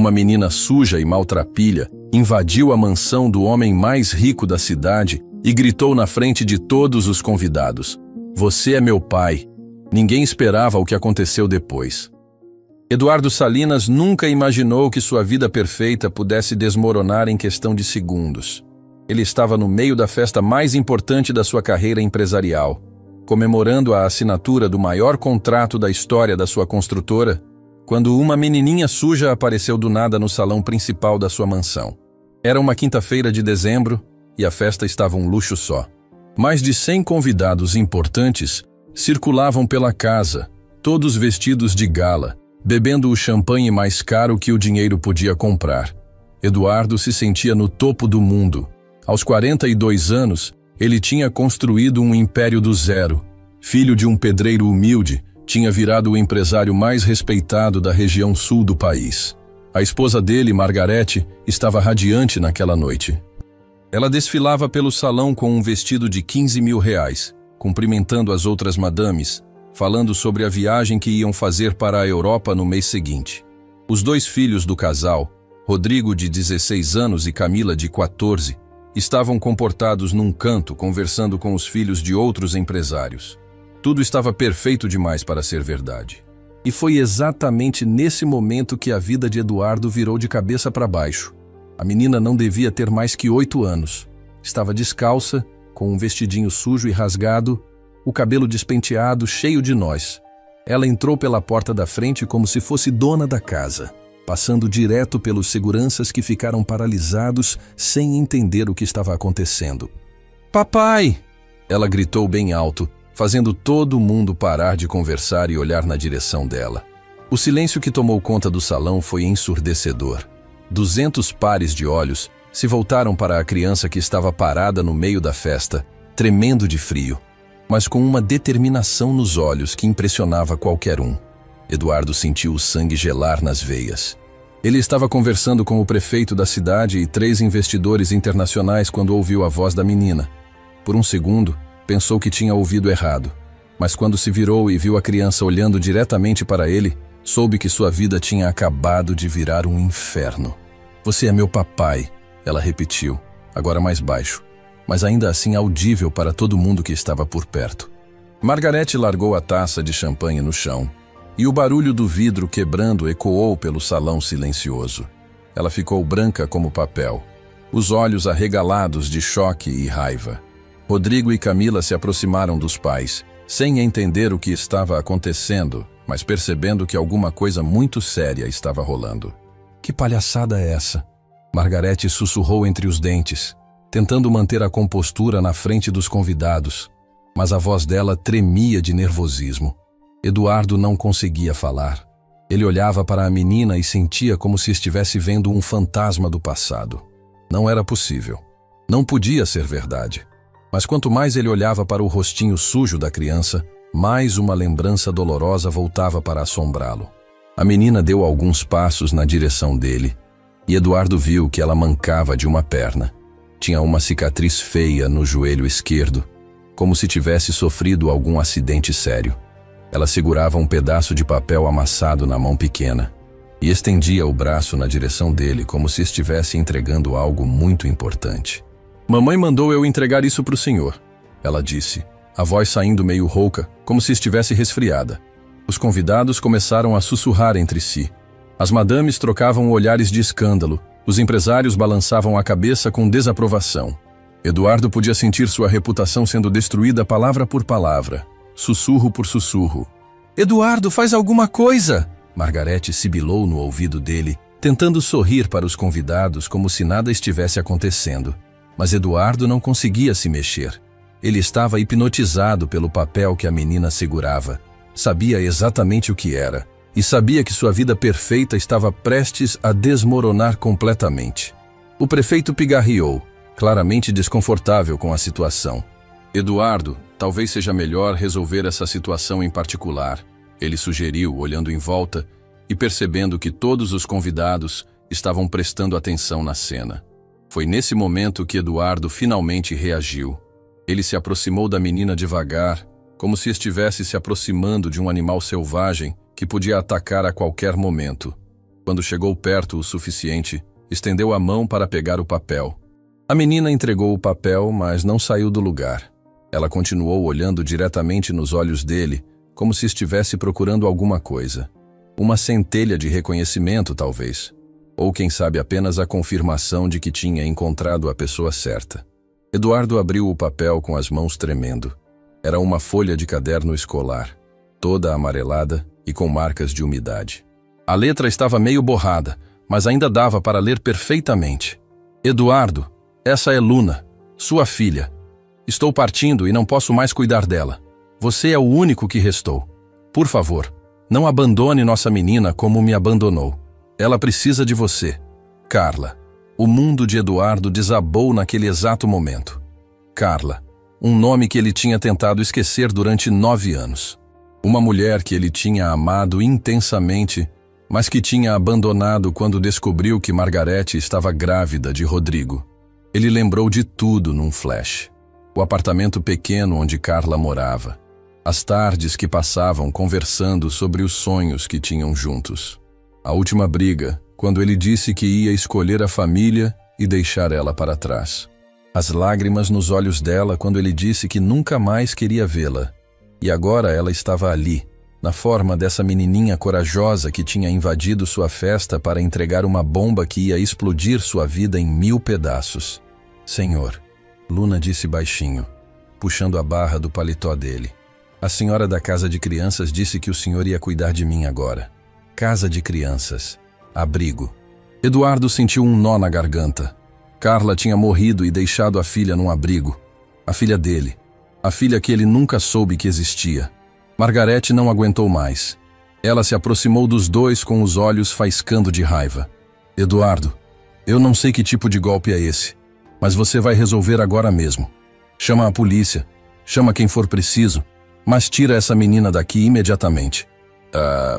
Uma menina suja e maltrapilha invadiu a mansão do homem mais rico da cidade e gritou na frente de todos os convidados: "Você é meu pai." Ninguém esperava o que aconteceu depois. Eduardo Salinas nunca imaginou que sua vida perfeita pudesse desmoronar em questão de segundos. Ele estava no meio da festa mais importante da sua carreira empresarial, comemorando a assinatura do maior contrato da história da sua construtora, quando uma menininha suja apareceu do nada no salão principal da sua mansão. Era uma quinta-feira de dezembro e a festa estava um luxo só. Mais de 100 convidados importantes circulavam pela casa, todos vestidos de gala, bebendo o champanhe mais caro que o dinheiro podia comprar. Eduardo se sentia no topo do mundo. Aos 42 anos, ele tinha construído um império do zero. Filho de um pedreiro humilde, tinha virado o empresário mais respeitado da região sul do país. A esposa dele, Margarete, estava radiante naquela noite. Ela desfilava pelo salão com um vestido de R$ 15.000, cumprimentando as outras madames, falando sobre a viagem que iam fazer para a Europa no mês seguinte. Os dois filhos do casal, Rodrigo, de 16 anos, e Camila, de 14, estavam comportados num canto, conversando com os filhos de outros empresários. Tudo estava perfeito demais para ser verdade. E foi exatamente nesse momento que a vida de Eduardo virou de cabeça para baixo. A menina não devia ter mais que 8 anos. Estava descalça, com um vestidinho sujo e rasgado, o cabelo despenteado, cheio de nós. Ela entrou pela porta da frente como se fosse dona da casa, passando direto pelos seguranças que ficaram paralisados sem entender o que estava acontecendo. "Papai!" Ela gritou bem alto, fazendo todo mundo parar de conversar e olhar na direção dela. O silêncio que tomou conta do salão foi ensurdecedor. 200 pares de olhos se voltaram para a criança que estava parada no meio da festa, tremendo de frio, mas com uma determinação nos olhos que impressionava qualquer um. Eduardo sentiu o sangue gelar nas veias. Ele estava conversando com o prefeito da cidade e 3 investidores internacionais quando ouviu a voz da menina. Por um segundo, pensou que tinha ouvido errado, mas quando se virou e viu a criança olhando diretamente para ele, soube que sua vida tinha acabado de virar um inferno. "Você é meu papai", ela repetiu, agora mais baixo, mas ainda assim audível para todo mundo que estava por perto. Margarete largou a taça de champanhe no chão, e o barulho do vidro quebrando ecoou pelo salão silencioso. Ela ficou branca como papel, os olhos arregalados de choque e raiva. Rodrigo e Camila se aproximaram dos pais, sem entender o que estava acontecendo, mas percebendo que alguma coisa muito séria estava rolando. "Que palhaçada é essa?" Margarete sussurrou entre os dentes, tentando manter a compostura na frente dos convidados, mas a voz dela tremia de nervosismo. Eduardo não conseguia falar. Ele olhava para a menina e sentia como se estivesse vendo um fantasma do passado. Não era possível. Não podia ser verdade. Mas quanto mais ele olhava para o rostinho sujo da criança, mais uma lembrança dolorosa voltava para assombrá-lo. A menina deu alguns passos na direção dele, e Eduardo viu que ela mancava de uma perna. Tinha uma cicatriz feia no joelho esquerdo, como se tivesse sofrido algum acidente sério. Ela segurava um pedaço de papel amassado na mão pequena e estendia o braço na direção dele como se estivesse entregando algo muito importante. "Mamãe mandou eu entregar isso para o senhor", ela disse, a voz saindo meio rouca, como se estivesse resfriada. Os convidados começaram a sussurrar entre si. As madames trocavam olhares de escândalo, os empresários balançavam a cabeça com desaprovação. Eduardo podia sentir sua reputação sendo destruída palavra por palavra, sussurro por sussurro. "Eduardo, faz alguma coisa!" Margarete sibilou no ouvido dele, tentando sorrir para os convidados como se nada estivesse acontecendo. Mas Eduardo não conseguia se mexer. Ele estava hipnotizado pelo papel que a menina segurava. Sabia exatamente o que era, e sabia que sua vida perfeita estava prestes a desmoronar completamente. O prefeito pigarreou, claramente desconfortável com a situação. "Eduardo, talvez seja melhor resolver essa situação em particular", ele sugeriu, olhando em volta e percebendo que todos os convidados estavam prestando atenção na cena. Foi nesse momento que Eduardo finalmente reagiu. Ele se aproximou da menina devagar, como se estivesse se aproximando de um animal selvagem que podia atacar a qualquer momento. Quando chegou perto o suficiente, estendeu a mão para pegar o papel. A menina entregou o papel, mas não saiu do lugar. Ela continuou olhando diretamente nos olhos dele, como se estivesse procurando alguma coisa. Uma centelha de reconhecimento, talvez. Ou, quem sabe, apenas a confirmação de que tinha encontrado a pessoa certa. Eduardo abriu o papel com as mãos tremendo. Era uma folha de caderno escolar, toda amarelada e com marcas de umidade. A letra estava meio borrada, mas ainda dava para ler perfeitamente. Eduardo, essa é Luna, sua filha. Estou partindo e não posso mais cuidar dela. Você é o único que restou. Por favor, não abandone nossa menina como me abandonou. Ela precisa de você. Carla. O mundo de Eduardo desabou naquele exato momento. Carla, um nome que ele tinha tentado esquecer durante 9 anos. Uma mulher que ele tinha amado intensamente, mas que tinha abandonado quando descobriu que Margarete estava grávida de Rodrigo. Ele lembrou de tudo num flash. O apartamento pequeno onde Carla morava. As tardes que passavam conversando sobre os sonhos que tinham juntos. A última briga, quando ele disse que ia escolher a família e deixar ela para trás. As lágrimas nos olhos dela quando ele disse que nunca mais queria vê-la. E agora ela estava ali, na forma dessa menininha corajosa que tinha invadido sua festa para entregar uma bomba que ia explodir sua vida em 1000 pedaços. Senhor, Luna disse baixinho, puxando a barra do paletó dele. A senhora da casa de crianças disse que o senhor ia cuidar de mim agora. Casa de crianças. Abrigo. Eduardo sentiu um nó na garganta. Carla tinha morrido e deixado a filha num abrigo. A filha dele. A filha que ele nunca soube que existia. Margarete não aguentou mais. Ela se aproximou dos dois com os olhos faiscando de raiva. Eduardo, eu não sei que tipo de golpe é esse, mas você vai resolver agora mesmo. Chama a polícia, chama quem for preciso, mas tira essa menina daqui imediatamente.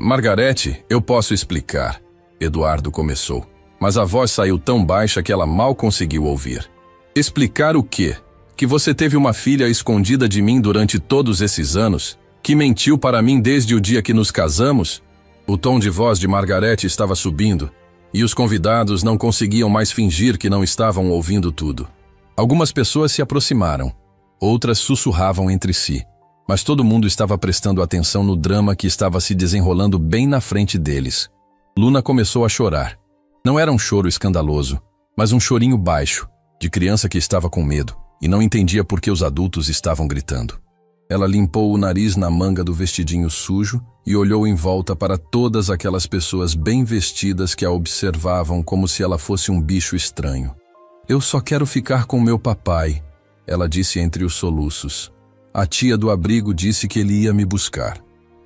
Margarete, eu posso explicar. Eduardo começou, mas a voz saiu tão baixa que ela mal conseguiu ouvir. Explicar o quê? Que você teve uma filha escondida de mim durante todos esses anos? Que mentiu para mim desde o dia que nos casamos? O tom de voz de Margarete estava subindo, e os convidados não conseguiam mais fingir que não estavam ouvindo tudo. Algumas pessoas se aproximaram, outras sussurravam entre si, mas todo mundo estava prestando atenção no drama que estava se desenrolando bem na frente deles. Luna começou a chorar. Não era um choro escandaloso, mas um chorinho baixo, de criança que estava com medo, e não entendia por que os adultos estavam gritando. Ela limpou o nariz na manga do vestidinho sujo e olhou em volta para todas aquelas pessoas bem vestidas que a observavam como se ela fosse um bicho estranho. Eu só quero ficar com meu papai, ela disse entre os soluços. A tia do abrigo disse que ele ia me buscar.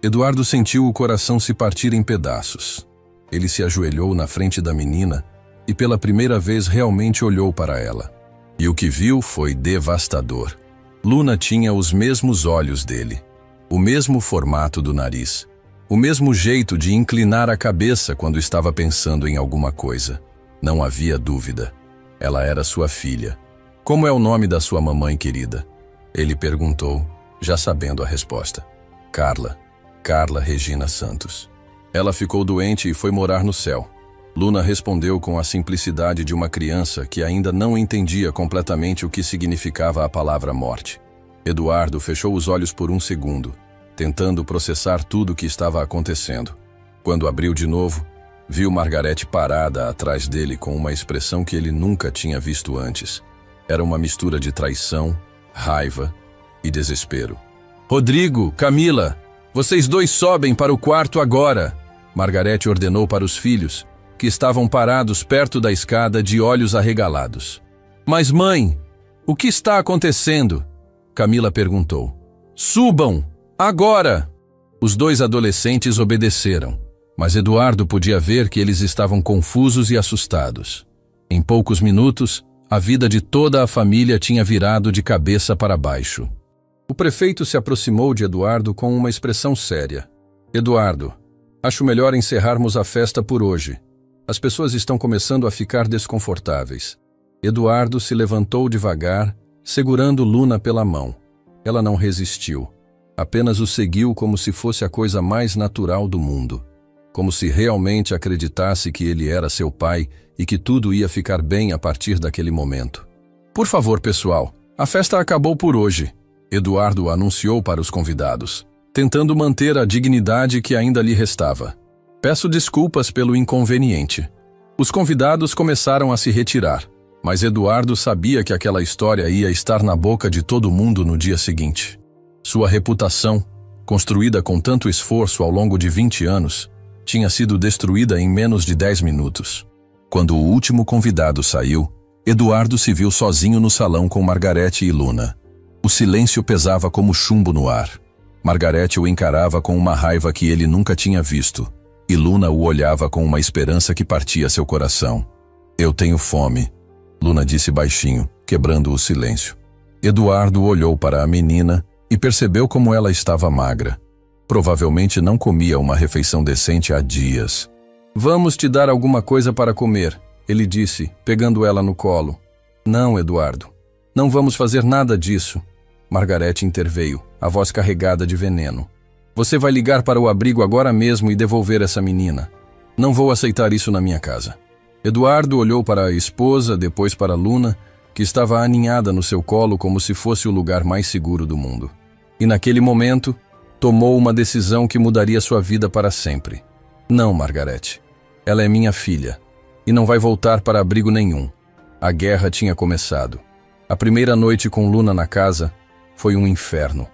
Eduardo sentiu o coração se partir em pedaços. Ele se ajoelhou na frente da menina e pela primeira vez realmente olhou para ela. E o que viu foi devastador. Luna tinha os mesmos olhos dele, o mesmo formato do nariz, o mesmo jeito de inclinar a cabeça quando estava pensando em alguma coisa. Não havia dúvida. Ela era sua filha. Como é o nome da sua mamãe querida? Ele perguntou, já sabendo a resposta. Carla. Carla Regina Santos. Ela ficou doente e foi morar no céu. Luna respondeu com a simplicidade de uma criança que ainda não entendia completamente o que significava a palavra morte. Eduardo fechou os olhos por um segundo, tentando processar tudo o que estava acontecendo. Quando abriu de novo, viu Margarete parada atrás dele com uma expressão que ele nunca tinha visto antes. Era uma mistura de traição, raiva e desespero. Rodrigo, Camila, vocês dois sobem para o quarto agora, Margarete ordenou para os filhos, que estavam parados perto da escada de olhos arregalados. Mas mãe, o que está acontecendo? Camila perguntou. Subam, agora! Os dois adolescentes obedeceram, mas Eduardo podia ver que eles estavam confusos e assustados. Em poucos minutos, a vida de toda a família tinha virado de cabeça para baixo. O prefeito se aproximou de Eduardo com uma expressão séria. Eduardo, acho melhor encerrarmos a festa por hoje. As pessoas estão começando a ficar desconfortáveis. Eduardo se levantou devagar, segurando Luna pela mão. Ela não resistiu. Apenas o seguiu como se fosse a coisa mais natural do mundo. como se realmente acreditasse que ele era seu pai e que tudo ia ficar bem a partir daquele momento. Por favor, pessoal, a festa acabou por hoje, Eduardo anunciou para os convidados, tentando manter a dignidade que ainda lhe restava. Peço desculpas pelo inconveniente. Os convidados começaram a se retirar, mas Eduardo sabia que aquela história ia estar na boca de todo mundo no dia seguinte. Sua reputação, construída com tanto esforço ao longo de 20 anos, tinha sido destruída em menos de 10 minutos. Quando o último convidado saiu, Eduardo se viu sozinho no salão com Margarete e Luna. O silêncio pesava como chumbo no ar. Margarete o encarava com uma raiva que ele nunca tinha visto, e Luna o olhava com uma esperança que partia seu coração. Eu tenho fome, Luna disse baixinho, quebrando o silêncio. Eduardo olhou para a menina e percebeu como ela estava magra. Provavelmente não comia uma refeição decente há dias. Vamos te dar alguma coisa para comer, ele disse, pegando ela no colo. Não, Eduardo. Não vamos fazer nada disso. Margarete interveio, a voz carregada de veneno. Você vai ligar para o abrigo agora mesmo e devolver essa menina. Não vou aceitar isso na minha casa. Eduardo olhou para a esposa, depois para Luna, que estava aninhada no seu colo como se fosse o lugar mais seguro do mundo. E naquele momento, tomou uma decisão que mudaria sua vida para sempre. Não, Margarete. Ela é minha filha, e não vai voltar para abrigo nenhum. A guerra tinha começado. A primeira noite com Luna na casa foi um inferno.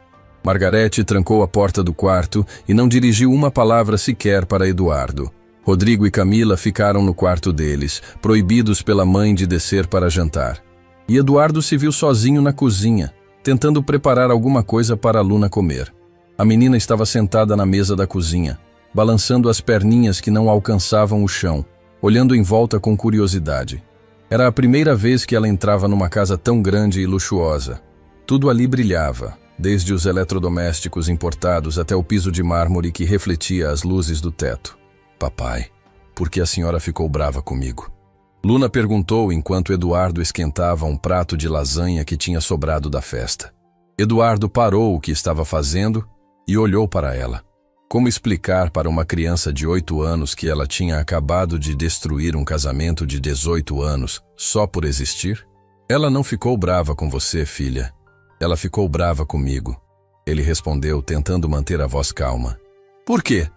Margarete trancou a porta do quarto e não dirigiu uma palavra sequer para Eduardo. Rodrigo e Camila ficaram no quarto deles, proibidos pela mãe de descer para jantar. E Eduardo se viu sozinho na cozinha, tentando preparar alguma coisa para a Luna comer. A menina estava sentada na mesa da cozinha, balançando as perninhas que não alcançavam o chão, olhando em volta com curiosidade. Era a primeira vez que ela entrava numa casa tão grande e luxuosa. Tudo ali brilhava, desde os eletrodomésticos importados até o piso de mármore que refletia as luzes do teto. Papai, por que a senhora ficou brava comigo? Luna perguntou enquanto Eduardo esquentava um prato de lasanha que tinha sobrado da festa. Eduardo parou o que estava fazendo e olhou para ela. Como explicar para uma criança de 8 anos que ela tinha acabado de destruir um casamento de 18 anos só por existir? Ela não ficou brava com você, filha. Ela ficou brava comigo. Ele respondeu, tentando manter a voz calma. Por quê?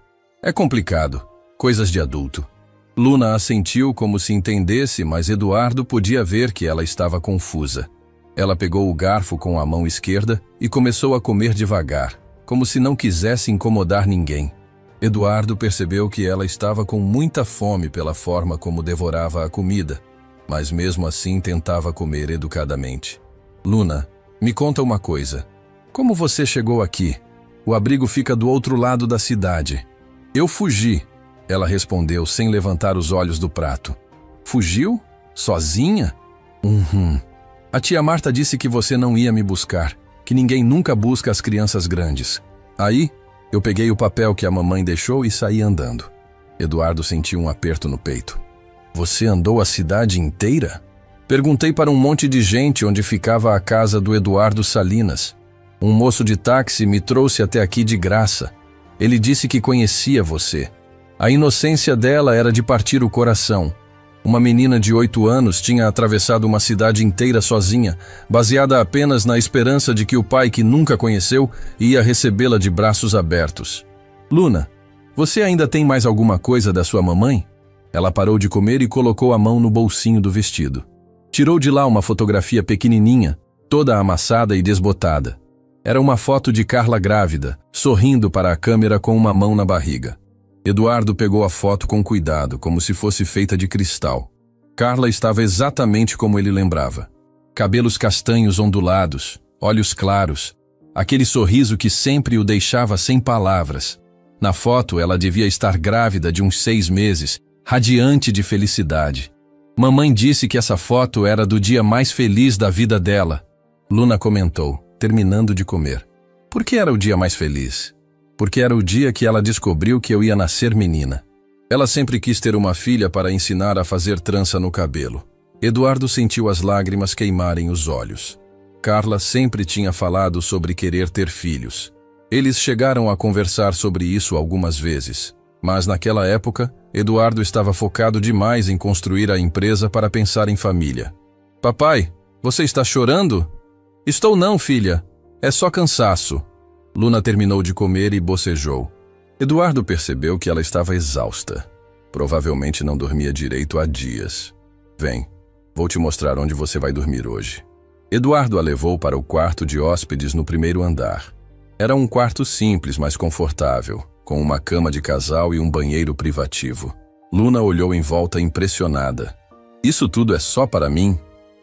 É complicado. Coisas de adulto. Luna assentiu como se entendesse, mas Eduardo podia ver que ela estava confusa. Ela pegou o garfo com a mão esquerda e começou a comer devagar, como se não quisesse incomodar ninguém. Eduardo percebeu que ela estava com muita fome pela forma como devorava a comida, mas mesmo assim tentava comer educadamente. Luna, me conta uma coisa. Como você chegou aqui? O abrigo fica do outro lado da cidade. Eu fugi. Ela respondeu sem levantar os olhos do prato. Fugiu? Sozinha? A tia Marta disse que você não ia me buscar, que ninguém nunca busca as crianças grandes. Aí, eu peguei o papel que a mamãe deixou e saí andando. Eduardo sentiu um aperto no peito. Você andou a cidade inteira? Perguntei para um monte de gente onde ficava a casa do Eduardo Salinas. Um moço de táxi me trouxe até aqui de graça. Ele disse que conhecia você. A inocência dela era de partir o coração. Uma menina de 8 anos tinha atravessado uma cidade inteira sozinha, baseada apenas na esperança de que o pai que nunca conheceu ia recebê-la de braços abertos. Luna, você ainda tem mais alguma coisa da sua mamãe? Ela parou de comer e colocou a mão no bolsinho do vestido. Tirou de lá uma fotografia pequenininha, toda amassada e desbotada. Era uma foto de Carla grávida, sorrindo para a câmera com uma mão na barriga. Eduardo pegou a foto com cuidado, como se fosse feita de cristal. Carla estava exatamente como ele lembrava. Cabelos castanhos ondulados, olhos claros, aquele sorriso que sempre o deixava sem palavras. Na foto, ela devia estar grávida de uns 6 meses, radiante de felicidade. Mamãe disse que essa foto era do dia mais feliz da vida dela. Luna comentou, terminando de comer. Por que era o dia mais feliz? Porque era o dia que ela descobriu que eu ia nascer menina. Ela sempre quis ter uma filha para ensinar a fazer trança no cabelo. Eduardo sentiu as lágrimas queimarem os olhos. Carla sempre tinha falado sobre querer ter filhos. Eles chegaram a conversar sobre isso algumas vezes. Mas naquela época, Eduardo estava focado demais em construir a empresa para pensar em família. Papai, você está chorando? Estou não, filha. É só cansaço. Luna terminou de comer e bocejou. Eduardo percebeu que ela estava exausta. Provavelmente não dormia direito há dias. Vem, vou te mostrar onde você vai dormir hoje. Eduardo a levou para o quarto de hóspedes no primeiro andar. Era um quarto simples, mas confortável, com uma cama de casal e um banheiro privativo. Luna olhou em volta impressionada. Isso tudo é só para mim?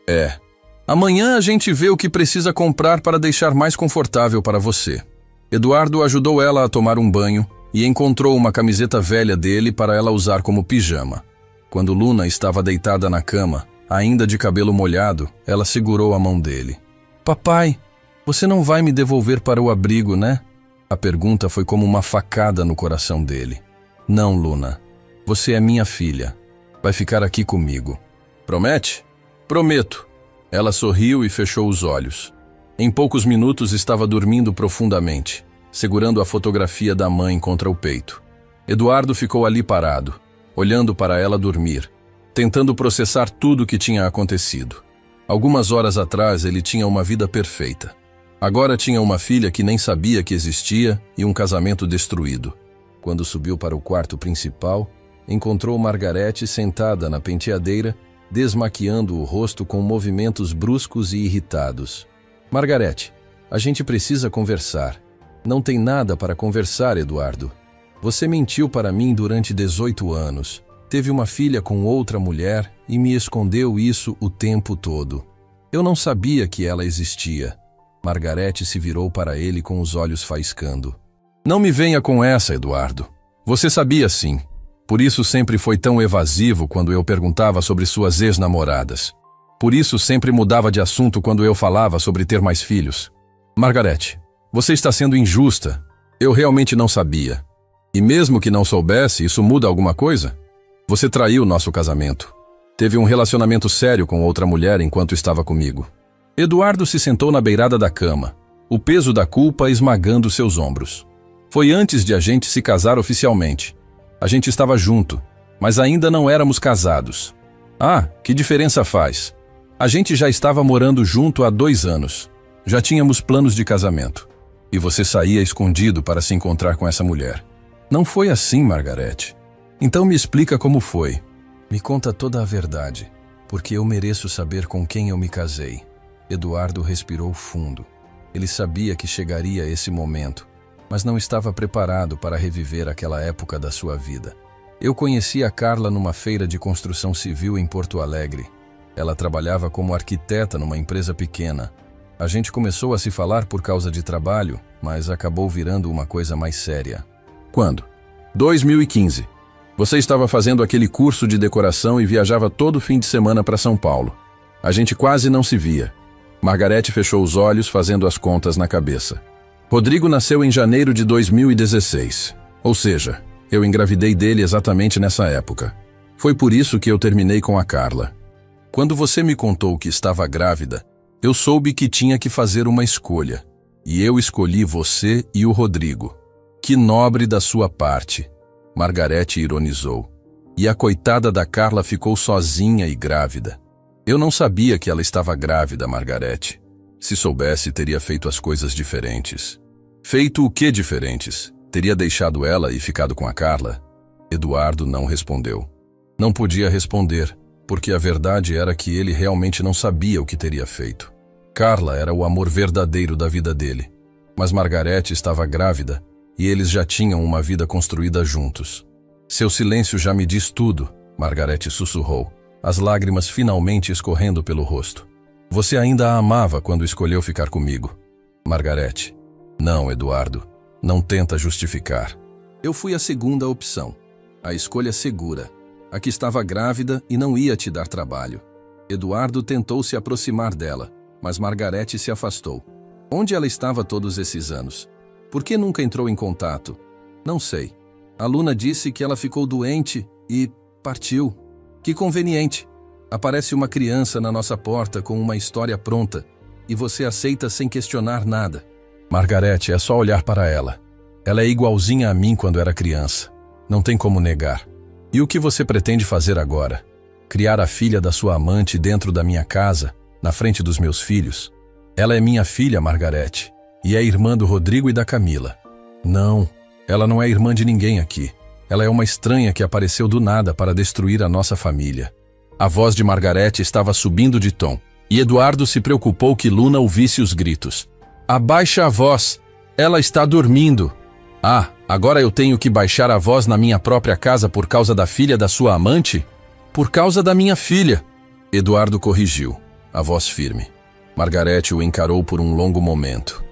É. Amanhã a gente vê o que precisa comprar para deixar mais confortável para você. Eduardo ajudou ela a tomar um banho e encontrou uma camiseta velha dele para ela usar como pijama. Quando Luna estava deitada na cama, ainda de cabelo molhado, ela segurou a mão dele. Papai, você não vai me devolver para o abrigo, né? A pergunta foi como uma facada no coração dele. Não, Luna. Você é minha filha. Vai ficar aqui comigo. Promete? Prometo. Ela sorriu e fechou os olhos. Em poucos minutos estava dormindo profundamente, segurando a fotografia da mãe contra o peito. Eduardo ficou ali parado, olhando para ela dormir, tentando processar tudo o que tinha acontecido. Algumas horas atrás ele tinha uma vida perfeita. Agora tinha uma filha que nem sabia que existia e um casamento destruído. Quando subiu para o quarto principal, encontrou Margarete sentada na penteadeira, desmaquiando o rosto com movimentos bruscos e irritados. Margarete, a gente precisa conversar. Não tem nada para conversar, Eduardo. Você mentiu para mim durante 18 anos. Teve uma filha com outra mulher e me escondeu isso o tempo todo. Eu não sabia que ela existia. Margarete se virou para ele com os olhos faiscando. Não me venha com essa, Eduardo. Você sabia sim. Por isso sempre foi tão evasivo quando eu perguntava sobre suas ex-namoradas. Por isso sempre mudava de assunto quando eu falava sobre ter mais filhos. Margarete, você está sendo injusta. Eu realmente não sabia. E mesmo que não soubesse, isso muda alguma coisa? Você traiu nosso casamento. Teve um relacionamento sério com outra mulher enquanto estava comigo. Eduardo se sentou na beirada da cama, o peso da culpa esmagando seus ombros. Foi antes de a gente se casar oficialmente. A gente estava junto, mas ainda não éramos casados. Ah, que diferença faz? A gente já estava morando junto há 2 anos. Já tínhamos planos de casamento. E você saía escondido para se encontrar com essa mulher. Não foi assim, Margarete. Então me explica como foi. Me conta toda a verdade, porque eu mereço saber com quem eu me casei. Eduardo respirou fundo. Ele sabia que chegaria esse momento, mas não estava preparado para reviver aquela época da sua vida. Eu conheci a Carla numa feira de construção civil em Porto Alegre. Ela trabalhava como arquiteta numa empresa pequena. A gente começou a se falar por causa de trabalho, mas acabou virando uma coisa mais séria. Quando? 2015. Você estava fazendo aquele curso de decoração e viajava todo fim de semana para São Paulo. A gente quase não se via. Margarete fechou os olhos, fazendo as contas na cabeça. Rodrigo nasceu em janeiro de 2016. Ou seja, eu engravidei dele exatamente nessa época. Foi por isso que eu terminei com a Carla. Quando você me contou que estava grávida, eu soube que tinha que fazer uma escolha. E eu escolhi você e o Rodrigo. Que nobre da sua parte. Margarete ironizou. E a coitada da Carla ficou sozinha e grávida. Eu não sabia que ela estava grávida, Margarete. Se soubesse, teria feito as coisas diferentes. Feito o que diferentes? Teria deixado ela e ficado com a Carla? Eduardo não respondeu. Não podia responder, porque a verdade era que ele realmente não sabia o que teria feito. Carla era o amor verdadeiro da vida dele. Mas Margarete estava grávida e eles já tinham uma vida construída juntos. Seu silêncio já me diz tudo, Margarete sussurrou, as lágrimas finalmente escorrendo pelo rosto. Você ainda a amava quando escolheu ficar comigo. Margarete. Não, Eduardo. Não tenta justificar. Eu fui a segunda opção. A escolha segura. A que estava grávida e não ia te dar trabalho. Eduardo tentou se aproximar dela, mas Margarete se afastou. Onde ela estava todos esses anos? Por que nunca entrou em contato? Não sei. A Luna disse que ela ficou doente e partiu. Que conveniente. Aparece uma criança na nossa porta com uma história pronta e você aceita sem questionar nada. Margarete, é só olhar para ela. Ela é igualzinha a mim quando era criança. Não tem como negar. E o que você pretende fazer agora? Criar a filha da sua amante dentro da minha casa, na frente dos meus filhos? Ela é minha filha, Margarete, e é irmã do Rodrigo e da Camila. Não, ela não é irmã de ninguém aqui. Ela é uma estranha que apareceu do nada para destruir a nossa família. A voz de Margarete estava subindo de tom, e Eduardo se preocupou que Luna ouvisse os gritos. Abaixa a voz, ela está dormindo. Ah, agora eu tenho que baixar a voz na minha própria casa por causa da filha da sua amante? Por causa da minha filha. Eduardo corrigiu, a voz firme. Margarete o encarou por um longo momento.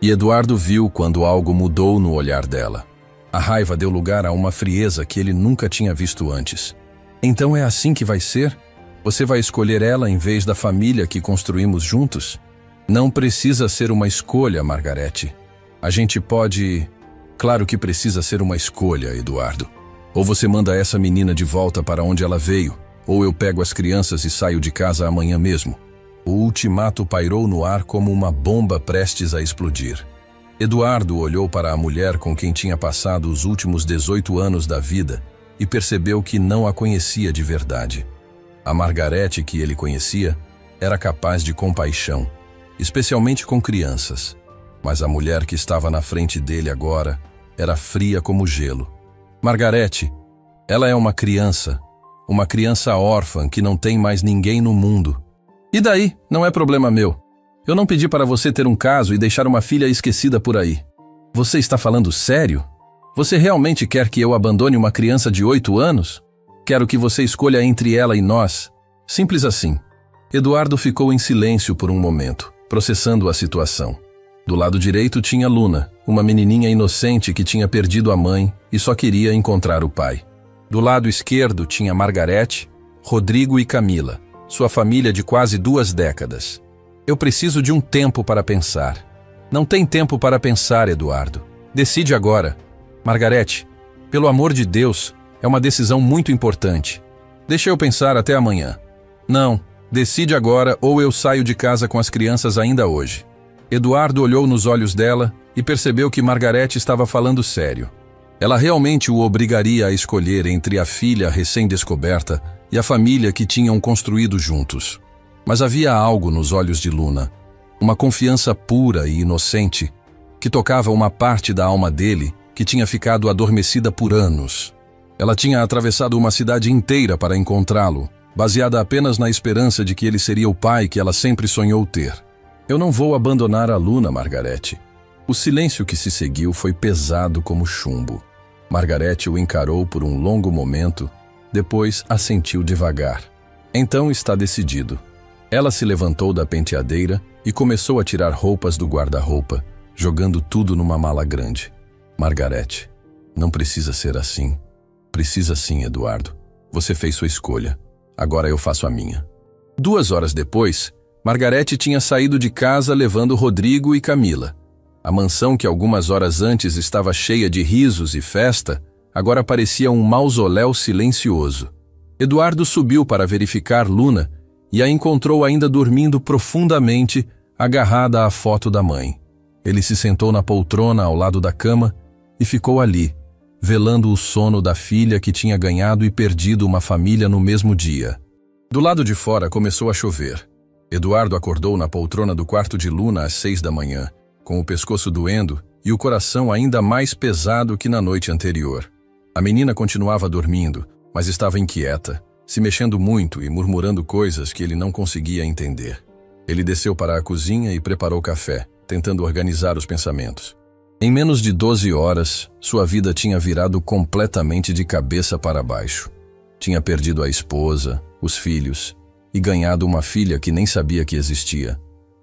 E Eduardo viu quando algo mudou no olhar dela. A raiva deu lugar a uma frieza que ele nunca tinha visto antes. Então é assim que vai ser? Você vai escolher ela em vez da família que construímos juntos? Não precisa ser uma escolha, Margarete. A gente pode... Claro que precisa ser uma escolha, Eduardo. Ou você manda essa menina de volta para onde ela veio, ou eu pego as crianças e saio de casa amanhã mesmo. O ultimato pairou no ar como uma bomba prestes a explodir. Eduardo olhou para a mulher com quem tinha passado os últimos 18 anos da vida e percebeu que não a conhecia de verdade. A Margarete que ele conhecia era capaz de compaixão, especialmente com crianças. Mas a mulher que estava na frente dele agora era fria como gelo. Margarete, ela é uma criança órfã que não tem mais ninguém no mundo. E daí? Não é problema meu. Eu não pedi para você ter um caso e deixar uma filha esquecida por aí. Você está falando sério? Você realmente quer que eu abandone uma criança de 8 anos? Quero que você escolha entre ela e nós. Simples assim. Eduardo ficou em silêncio por um momento, processando a situação. Do lado direito tinha Luna, uma menininha inocente que tinha perdido a mãe e só queria encontrar o pai. Do lado esquerdo tinha Margarete, Rodrigo e Camila, sua família de quase 2 décadas. Eu preciso de um tempo para pensar. Não tem tempo para pensar, Eduardo. Decide agora. Margarete, pelo amor de Deus, é uma decisão muito importante. Deixa eu pensar até amanhã. Não, decide agora ou eu saio de casa com as crianças ainda hoje. Eduardo olhou nos olhos dela e percebeu que Margarete estava falando sério. Ela realmente o obrigaria a escolher entre a filha recém-descoberta e a família que tinham construído juntos. Mas havia algo nos olhos de Luna, uma confiança pura e inocente, que tocava uma parte da alma dele que tinha ficado adormecida por anos. Ela tinha atravessado uma cidade inteira para encontrá-lo, baseada apenas na esperança de que ele seria o pai que ela sempre sonhou ter. Eu não vou abandonar a Luna, Margarete. O silêncio que se seguiu foi pesado como chumbo. Margarete o encarou por um longo momento, depois assentiu devagar. Então está decidido. Ela se levantou da penteadeira e começou a tirar roupas do guarda-roupa, jogando tudo numa mala grande. Margarete, não precisa ser assim. Precisa sim, Eduardo. Você fez sua escolha. Agora eu faço a minha. 2 horas depois, Margarete tinha saído de casa levando Rodrigo e Camila. A mansão que algumas horas antes estava cheia de risos e festa, agora parecia um mausoléu silencioso. Eduardo subiu para verificar Luna e a encontrou ainda dormindo profundamente, agarrada à foto da mãe. Ele se sentou na poltrona ao lado da cama e ficou ali, velando o sono da filha que tinha ganhado e perdido uma família no mesmo dia. Do lado de fora começou a chover. Eduardo acordou na poltrona do quarto de Luna às 6 da manhã, com o pescoço doendo e o coração ainda mais pesado que na noite anterior. A menina continuava dormindo, mas estava inquieta, se mexendo muito e murmurando coisas que ele não conseguia entender. Ele desceu para a cozinha e preparou café, tentando organizar os pensamentos. Em menos de 12 horas, sua vida tinha virado completamente de cabeça para baixo. Tinha perdido a esposa, os filhos e ganhado uma filha que nem sabia que existia.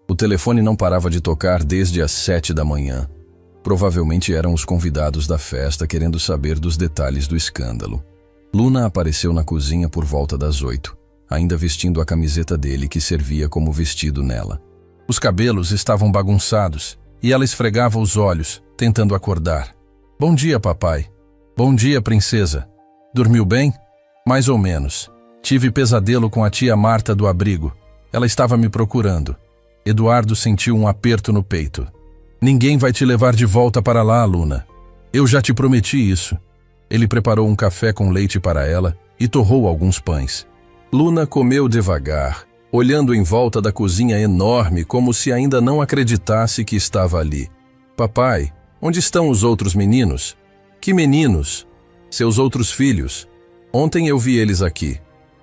O telefone não parava de tocar desde as 7 da manhã. Provavelmente eram os convidados da festa querendo saber dos detalhes do escândalo. Luna apareceu na cozinha por volta das 8, ainda vestindo a camiseta dele que servia como vestido nela. Os cabelos estavam bagunçados e ela esfregava os olhos, tentando acordar. Bom dia, papai. Bom dia, princesa. Dormiu bem? Mais ou menos. Tive pesadelo com a tia Marta do abrigo. Ela estava me procurando. Eduardo sentiu um aperto no peito. Ninguém vai te levar de volta para lá, Luna. Eu já te prometi isso. Ele preparou um café com leite para ela e torrou alguns pães. Luna comeu devagar, olhando em volta da cozinha enorme como se ainda não acreditasse que estava ali. Papai, onde estão os outros meninos? Que meninos? Seus outros filhos. Ontem eu vi eles aqui.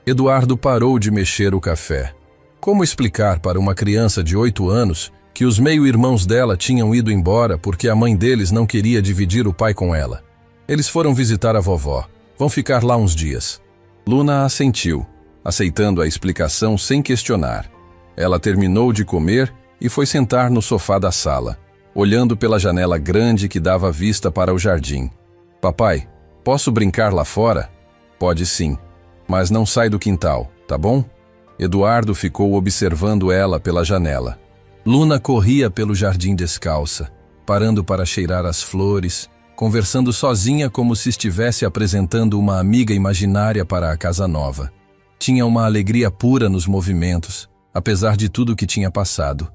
Eduardo parou de mexer o café. Como explicar para uma criança de 8 anos que os meio-irmãos dela tinham ido embora porque a mãe deles não queria dividir o pai com ela? Eles foram visitar a vovó. Vão ficar lá uns dias. Luna assentiu, aceitando a explicação sem questionar. Ela terminou de comer e foi sentar no sofá da sala, olhando pela janela grande que dava vista para o jardim. Papai, posso brincar lá fora? Pode sim, mas não sai do quintal, tá bom? Eduardo ficou observando ela pela janela. Luna corria pelo jardim descalça, parando para cheirar as flores, conversando sozinha como se estivesse apresentando uma amiga imaginária para a casa nova. Tinha uma alegria pura nos movimentos, apesar de tudo que tinha passado.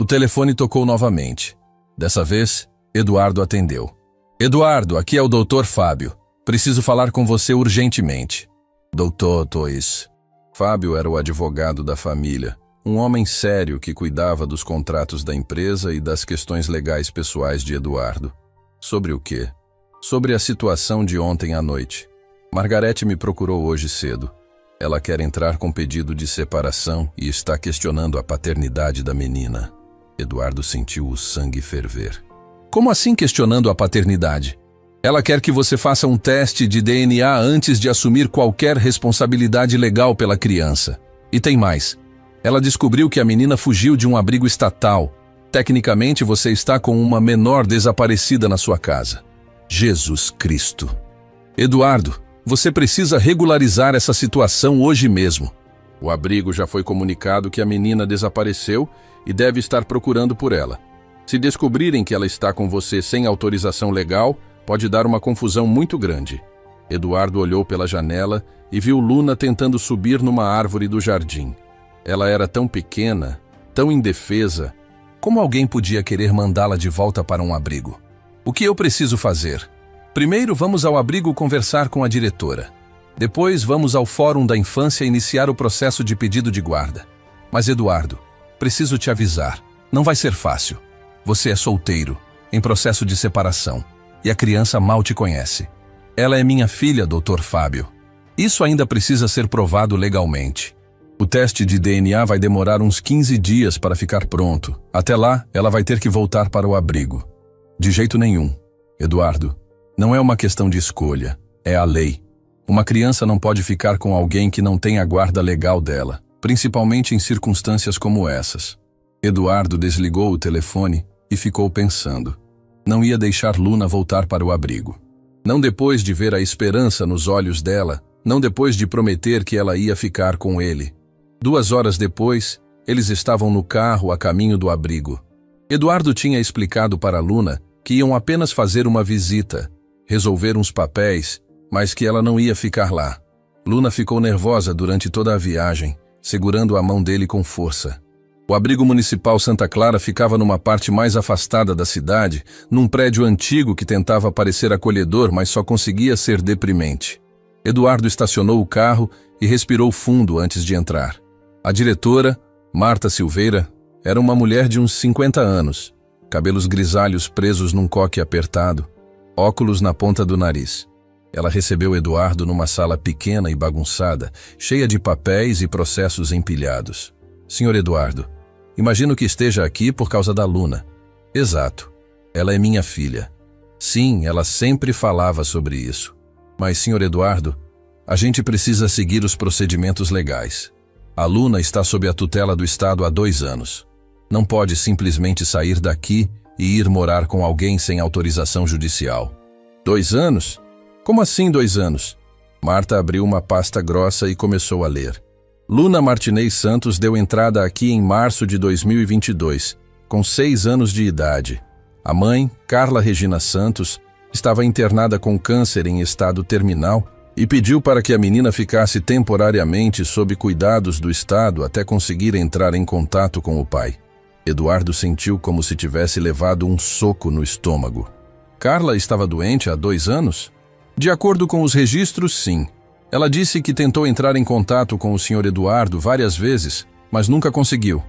O telefone tocou novamente. Dessa vez, Eduardo atendeu. Eduardo, aqui é o Dr. Fábio. Preciso falar com você urgentemente. Doutor Tois. Fábio era o advogado da família, um homem sério que cuidava dos contratos da empresa e das questões legais pessoais de Eduardo. Sobre o quê? Sobre a situação de ontem à noite. Margarete me procurou hoje cedo. Ela quer entrar com pedido de separação e está questionando a paternidade da menina. Eduardo sentiu o sangue ferver. Como assim questionando a paternidade? Ela quer que você faça um teste de DNA antes de assumir qualquer responsabilidade legal pela criança. E tem mais. Ela descobriu que a menina fugiu de um abrigo estatal. Tecnicamente, você está com uma menor desaparecida na sua casa. Jesus Cristo. Eduardo, você precisa regularizar essa situação hoje mesmo. O abrigo já foi comunicado que a menina desapareceu e deve estar procurando por ela. Se descobrirem que ela está com você sem autorização legal, pode dar uma confusão muito grande. Eduardo olhou pela janela e viu Luna tentando subir numa árvore do jardim. Ela era tão pequena, tão indefesa. Como alguém podia querer mandá-la de volta para um abrigo? O que eu preciso fazer? Primeiro vamos ao abrigo conversar com a diretora. Depois vamos ao Fórum da Infância iniciar o processo de pedido de guarda. Mas Eduardo, preciso te avisar, não vai ser fácil. Você é solteiro, em processo de separação, e a criança mal te conhece. Ela é minha filha, Dr. Fábio. Isso ainda precisa ser provado legalmente. O teste de DNA vai demorar uns 15 dias para ficar pronto. Até lá, ela vai ter que voltar para o abrigo. De jeito nenhum. Eduardo, não é uma questão de escolha, é a lei. Uma criança não pode ficar com alguém que não tem a guarda legal dela, principalmente em circunstâncias como essas. Eduardo desligou o telefone e ficou pensando. Não ia deixar Luna voltar para o abrigo. Não depois de ver a esperança nos olhos dela, não depois de prometer que ela ia ficar com ele. 2 horas depois, eles estavam no carro a caminho do abrigo. Eduardo tinha explicado para Luna que iam apenas fazer uma visita, resolver uns papéis, mas que ela não ia ficar lá. Luna ficou nervosa durante toda a viagem, segurando a mão dele com força. O abrigo municipal Santa Clara ficava numa parte mais afastada da cidade, num prédio antigo que tentava parecer acolhedor, mas só conseguia ser deprimente. Eduardo estacionou o carro e respirou fundo antes de entrar. A diretora, Marta Silveira, era uma mulher de uns 50 anos, cabelos grisalhos presos num coque apertado, óculos na ponta do nariz. Ela recebeu Eduardo numa sala pequena e bagunçada, cheia de papéis e processos empilhados. Senhor Eduardo, imagino que esteja aqui por causa da Luna. Exato. Ela é minha filha. Sim, ela sempre falava sobre isso. Mas, senhor Eduardo, a gente precisa seguir os procedimentos legais. A Luna está sob a tutela do Estado há 2 anos. Não pode simplesmente sair daqui e ir morar com alguém sem autorização judicial. 2 anos? Como assim 2 anos? Marta abriu uma pasta grossa e começou a ler. Luna Martinez Santos deu entrada aqui em março de 2022, com 6 anos de idade. A mãe, Carla Regina Santos, estava internada com câncer em estado terminal e pediu para que a menina ficasse temporariamente sob cuidados do Estado até conseguir entrar em contato com o pai. Eduardo sentiu como se tivesse levado um soco no estômago. Carla estava doente há 2 anos? De acordo com os registros, sim. Ela disse que tentou entrar em contato com o Sr. Eduardo várias vezes, mas nunca conseguiu.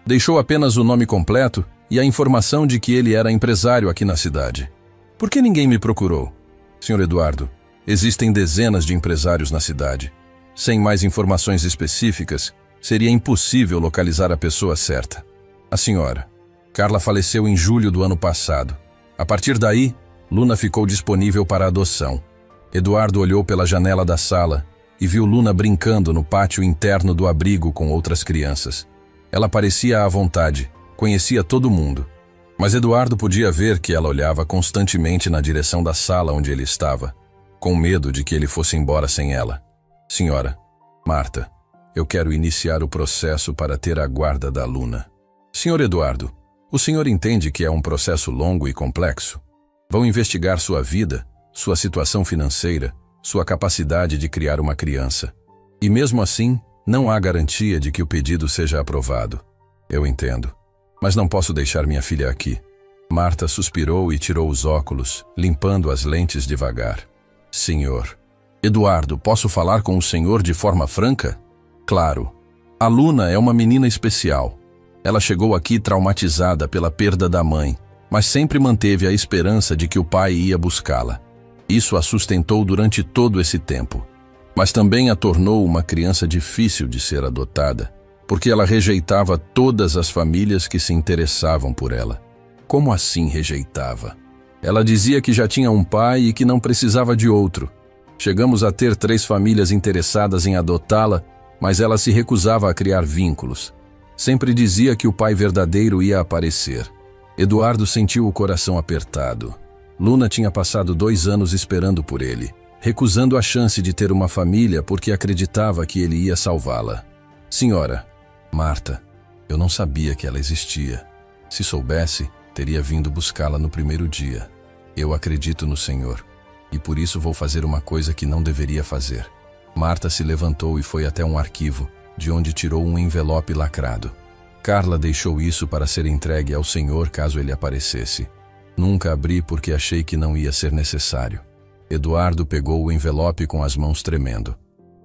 Deixou apenas o nome completo e a informação de que ele era empresário aqui na cidade. Por que ninguém me procurou? Sr. Eduardo, existem dezenas de empresários na cidade. Sem mais informações específicas, seria impossível localizar a pessoa certa. A senhora. Carla faleceu em julho do ano passado. A partir daí, Luna ficou disponível para adoção. Eduardo olhou pela janela da sala e viu Luna brincando no pátio interno do abrigo com outras crianças. Ela parecia à vontade, conhecia todo mundo. Mas Eduardo podia ver que ela olhava constantemente na direção da sala onde ele estava, com medo de que ele fosse embora sem ela. Senhora, Marta, eu quero iniciar o processo para ter a guarda da Luna. Senhor Eduardo, o senhor entende que é um processo longo e complexo? Vão investigar sua vida, sua situação financeira, sua capacidade de criar uma criança. E mesmo assim, não há garantia de que o pedido seja aprovado. Eu entendo, mas não posso deixar minha filha aqui. Marta suspirou e tirou os óculos, limpando as lentes devagar. Senhor. Eduardo, posso falar com o senhor de forma franca? Claro. A Luna é uma menina especial. Ela chegou aqui traumatizada pela perda da mãe, mas sempre manteve a esperança de que o pai ia buscá-la. Isso a sustentou durante todo esse tempo, mas também a tornou uma criança difícil de ser adotada, porque ela rejeitava todas as famílias que se interessavam por ela. Como assim rejeitava? Ela dizia que já tinha um pai e que não precisava de outro. Chegamos a ter 3 famílias interessadas em adotá-la, mas ela se recusava a criar vínculos. Sempre dizia que o pai verdadeiro ia aparecer. Eduardo sentiu o coração apertado. Luna tinha passado 2 anos esperando por ele, recusando a chance de ter uma família porque acreditava que ele ia salvá-la. Senhora, Marta, eu não sabia que ela existia. Se soubesse, teria vindo buscá-la no primeiro dia. Eu acredito no Senhor, e por isso vou fazer uma coisa que não deveria fazer. Marta se levantou e foi até um arquivo, de onde tirou um envelope lacrado. Carla deixou isso para ser entregue ao Senhor caso ele aparecesse. Nunca abri porque achei que não ia ser necessário. Eduardo pegou o envelope com as mãos tremendo.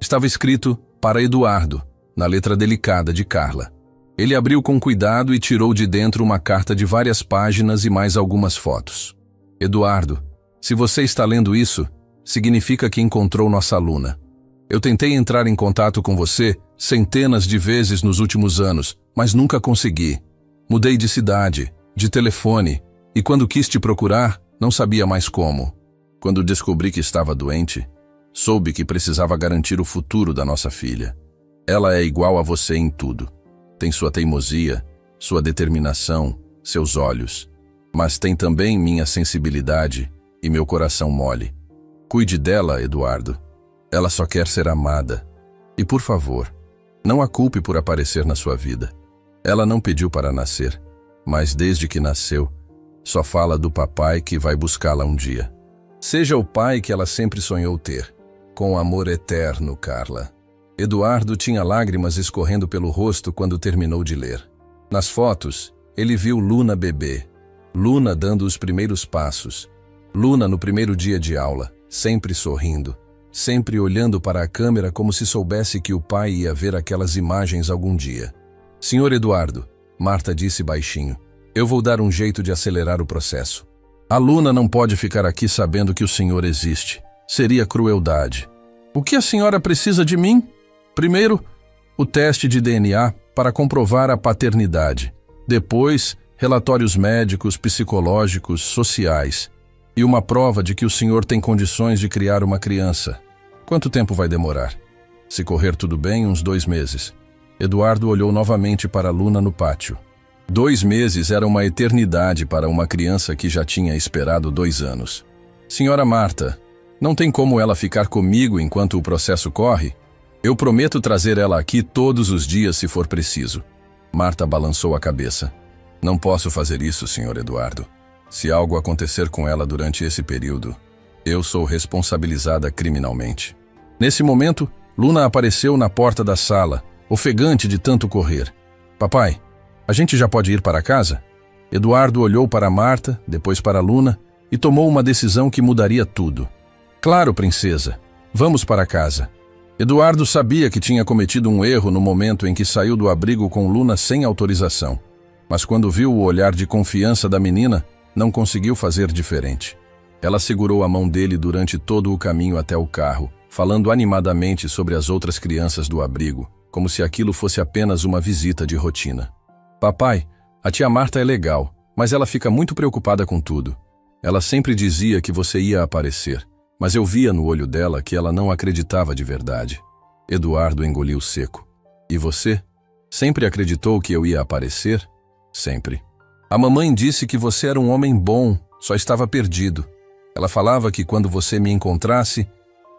Estava escrito para Eduardo, na letra delicada de Carla. Ele abriu com cuidado e tirou de dentro uma carta de várias páginas e mais algumas fotos. Eduardo, se você está lendo isso, significa que encontrou nossa Luna. Eu tentei entrar em contato com você centenas de vezes nos últimos anos, mas nunca consegui. Mudei de cidade, de telefone, e quando quis te procurar, não sabia mais como. Quando descobri que estava doente, soube que precisava garantir o futuro da nossa filha. Ela é igual a você em tudo. Tem sua teimosia, sua determinação, seus olhos. Mas tem também minha sensibilidade e meu coração mole. Cuide dela, Eduardo. Ela só quer ser amada. E por favor, não a culpe por aparecer na sua vida. Ela não pediu para nascer, mas desde que nasceu, só fala do papai que vai buscá-la um dia. Seja o pai que ela sempre sonhou ter. Com amor eterno, Carla. Eduardo tinha lágrimas escorrendo pelo rosto quando terminou de ler. Nas fotos, ele viu Luna bebê. Luna dando os primeiros passos. Luna no primeiro dia de aula, sempre sorrindo. Sempre olhando para a câmera como se soubesse que o pai ia ver aquelas imagens algum dia. Senhor Eduardo, Marta disse baixinho, eu vou dar um jeito de acelerar o processo. A Luna não pode ficar aqui sabendo que o senhor existe. Seria crueldade. O que a senhora precisa de mim? Primeiro, o teste de DNA para comprovar a paternidade. Depois, relatórios médicos, psicológicos, sociais. E uma prova de que o senhor tem condições de criar uma criança. Quanto tempo vai demorar? Se correr tudo bem, uns 2 meses. Eduardo olhou novamente para Luna no pátio. 2 meses era uma eternidade para uma criança que já tinha esperado 2 anos. Senhora Marta, não tem como ela ficar comigo enquanto o processo corre? Eu prometo trazer ela aqui todos os dias se for preciso. Marta balançou a cabeça. Não posso fazer isso, senhor Eduardo. Se algo acontecer com ela durante esse período, eu sou responsabilizada criminalmente. Nesse momento, Luna apareceu na porta da sala, ofegante de tanto correr. Papai, a gente já pode ir para casa? Eduardo olhou para Marta, depois para Luna, e tomou uma decisão que mudaria tudo. Claro, princesa. Vamos para casa. Eduardo sabia que tinha cometido um erro no momento em que saiu do abrigo com Luna sem autorização. Mas quando viu o olhar de confiança da menina, não conseguiu fazer diferente. Ela segurou a mão dele durante todo o caminho até o carro, falando animadamente sobre as outras crianças do abrigo, como se aquilo fosse apenas uma visita de rotina. Papai, a tia Marta é legal, mas ela fica muito preocupada com tudo. Ela sempre dizia que você ia aparecer, mas eu via no olho dela que ela não acreditava de verdade. Eduardo engoliu seco. E você? Sempre acreditou que eu ia aparecer? Sempre. A mamãe disse que você era um homem bom, só estava perdido. Ela falava que quando você me encontrasse,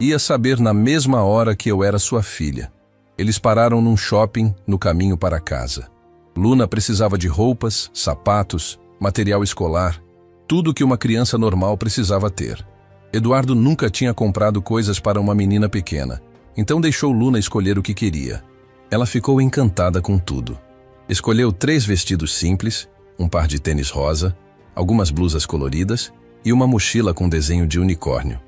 ia saber na mesma hora que eu era sua filha. Eles pararam num shopping no caminho para casa. Luna precisava de roupas, sapatos, material escolar, tudo que uma criança normal precisava ter. Eduardo nunca tinha comprado coisas para uma menina pequena, então deixou Luna escolher o que queria. Ela ficou encantada com tudo. Escolheu 3 vestidos simples, um par de tênis rosa, algumas blusas coloridas e uma mochila com desenho de unicórnio.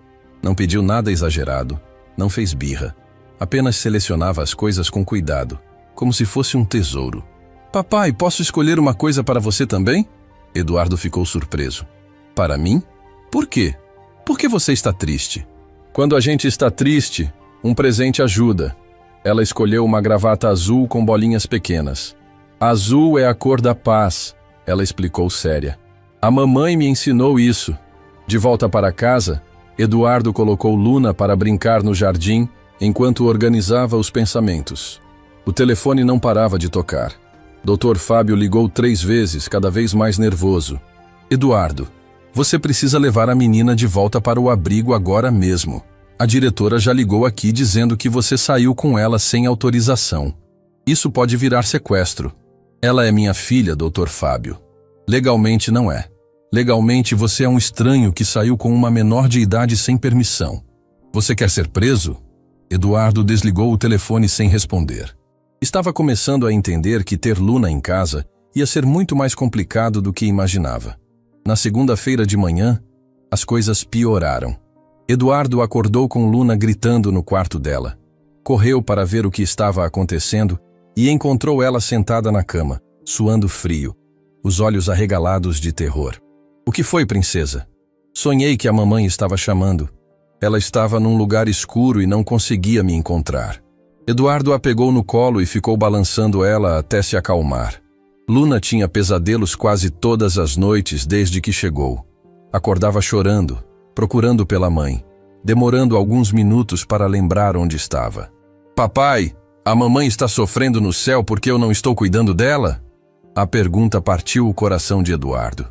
Não pediu nada exagerado, não fez birra. Apenas selecionava as coisas com cuidado, como se fosse um tesouro. Papai, posso escolher uma coisa para você também? Eduardo ficou surpreso. Para mim? Por quê? Por que você está triste? Quando a gente está triste, um presente ajuda. Ela escolheu uma gravata azul com bolinhas pequenas. Azul é a cor da paz, ela explicou séria. A mamãe me ensinou isso. De volta para casa, Eduardo colocou Luna para brincar no jardim enquanto organizava os pensamentos. O telefone não parava de tocar. Dr. Fábio ligou 3 vezes, cada vez mais nervoso. Eduardo, você precisa levar a menina de volta para o abrigo agora mesmo. A diretora já ligou aqui dizendo que você saiu com ela sem autorização. Isso pode virar sequestro. Ela é minha filha, Dr. Fábio. Legalmente não é. Legalmente você é um estranho que saiu com uma menor de idade sem permissão. Você quer ser preso? Eduardo desligou o telefone sem responder. Estava começando a entender que ter Luna em casa ia ser muito mais complicado do que imaginava. Na segunda-feira de manhã, as coisas pioraram. Eduardo acordou com Luna gritando no quarto dela. Correu para ver o que estava acontecendo e encontrou ela sentada na cama, suando frio, os olhos arregalados de terror. O que foi, princesa? Sonhei que a mamãe estava chamando. Ela estava num lugar escuro e não conseguia me encontrar. Eduardo a pegou no colo e ficou balançando ela até se acalmar. Luna tinha pesadelos quase todas as noites desde que chegou. Acordava chorando, procurando pela mãe, demorando alguns minutos para lembrar onde estava. Papai, a mamãe está sofrendo no céu porque eu não estou cuidando dela? A pergunta partiu o coração de Eduardo.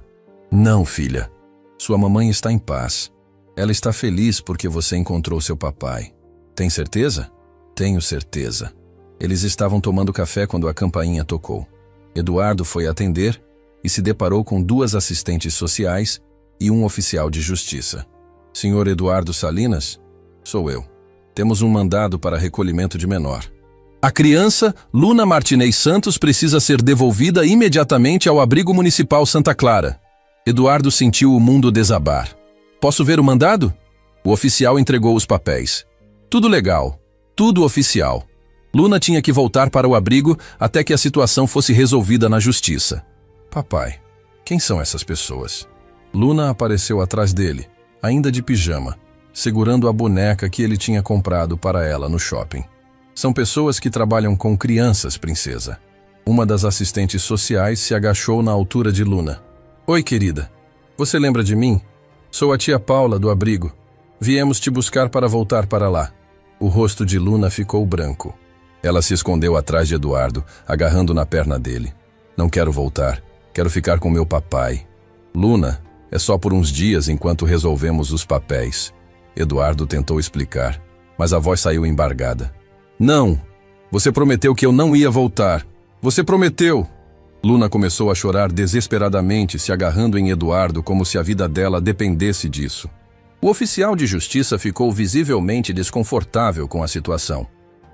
Não, filha. Sua mamãe está em paz. Ela está feliz porque você encontrou seu papai. Tem certeza? Tenho certeza. Eles estavam tomando café quando a campainha tocou. Eduardo foi atender e se deparou com 2 assistentes sociais e um oficial de justiça. Senhor Eduardo Salinas? Sou eu. Temos um mandado para recolhimento de menor. A criança, Luna Martinez Santos, precisa ser devolvida imediatamente ao abrigo municipal Santa Clara. Eduardo sentiu o mundo desabar. Posso ver o mandado? O oficial entregou os papéis. Tudo legal. Tudo oficial. Luna tinha que voltar para o abrigo até que a situação fosse resolvida na justiça. Papai, quem são essas pessoas? Luna apareceu atrás dele, ainda de pijama, segurando a boneca que ele tinha comprado para ela no shopping. São pessoas que trabalham com crianças, princesa. Uma das assistentes sociais se agachou na altura de Luna. Oi, querida. Você lembra de mim? Sou a tia Paula do abrigo. Viemos te buscar para voltar para lá. O rosto de Luna ficou branco. Ela se escondeu atrás de Eduardo, agarrando na perna dele. Não quero voltar. Quero ficar com meu papai. Luna, é só por uns dias enquanto resolvemos os papéis. Eduardo tentou explicar, mas a voz saiu embargada. Não! Você prometeu que eu não ia voltar. Você prometeu! Luna começou a chorar desesperadamente, se agarrando em Eduardo como se a vida dela dependesse disso. O oficial de justiça ficou visivelmente desconfortável com a situação.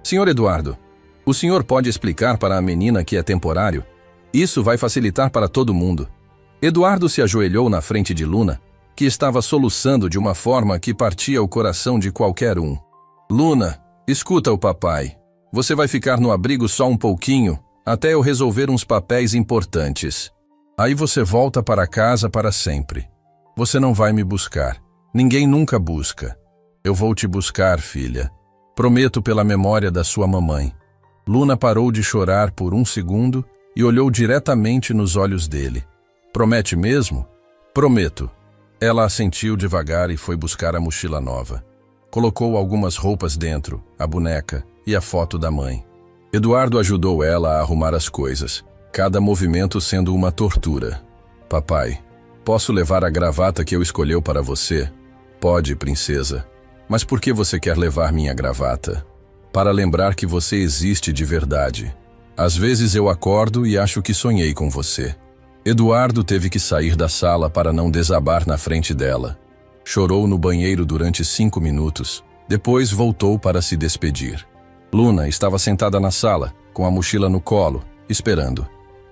Senhor Eduardo, o senhor pode explicar para a menina que é temporário? Isso vai facilitar para todo mundo. Eduardo se ajoelhou na frente de Luna que estava soluçando de uma forma que partia o coração de qualquer um. Luna, escuta o papai. Você vai ficar no abrigo só um pouquinho, até eu resolver uns papéis importantes. Aí você volta para casa para sempre. Você não vai me buscar. Ninguém nunca busca. Eu vou te buscar, filha. Prometo pela memória da sua mamãe. Luna parou de chorar por um segundo e olhou diretamente nos olhos dele. Promete mesmo? Prometo. Ela assentiu devagar e foi buscar a mochila nova. Colocou algumas roupas dentro, a boneca e a foto da mãe. Eduardo ajudou ela a arrumar as coisas, cada movimento sendo uma tortura. Papai, posso levar a gravata que eu escolheu para você? Pode, princesa. Mas por que você quer levar minha gravata? Para lembrar que você existe de verdade. Às vezes eu acordo e acho que sonhei com você. Eduardo teve que sair da sala para não desabar na frente dela. Chorou no banheiro durante 5 minutos. Depois voltou para se despedir. Luna estava sentada na sala, com a mochila no colo, esperando.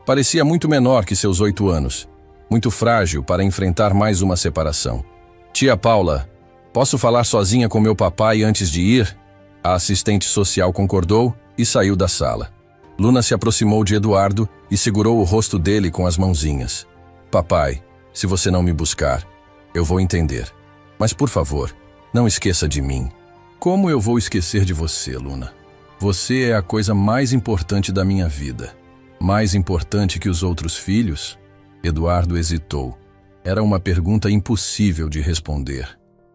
Parecia muito menor que seus 8 anos. Muito frágil para enfrentar mais uma separação. Tia Paula, posso falar sozinha com meu papai antes de ir? A assistente social concordou e saiu da sala. Luna se aproximou de Eduardo e segurou o rosto dele com as mãozinhas. Papai, se você não me buscar, eu vou entender. Mas por favor, não esqueça de mim. Como eu vou esquecer de você, Luna? Você é a coisa mais importante da minha vida. Mais importante que os outros filhos? Eduardo hesitou. Era uma pergunta impossível de responder.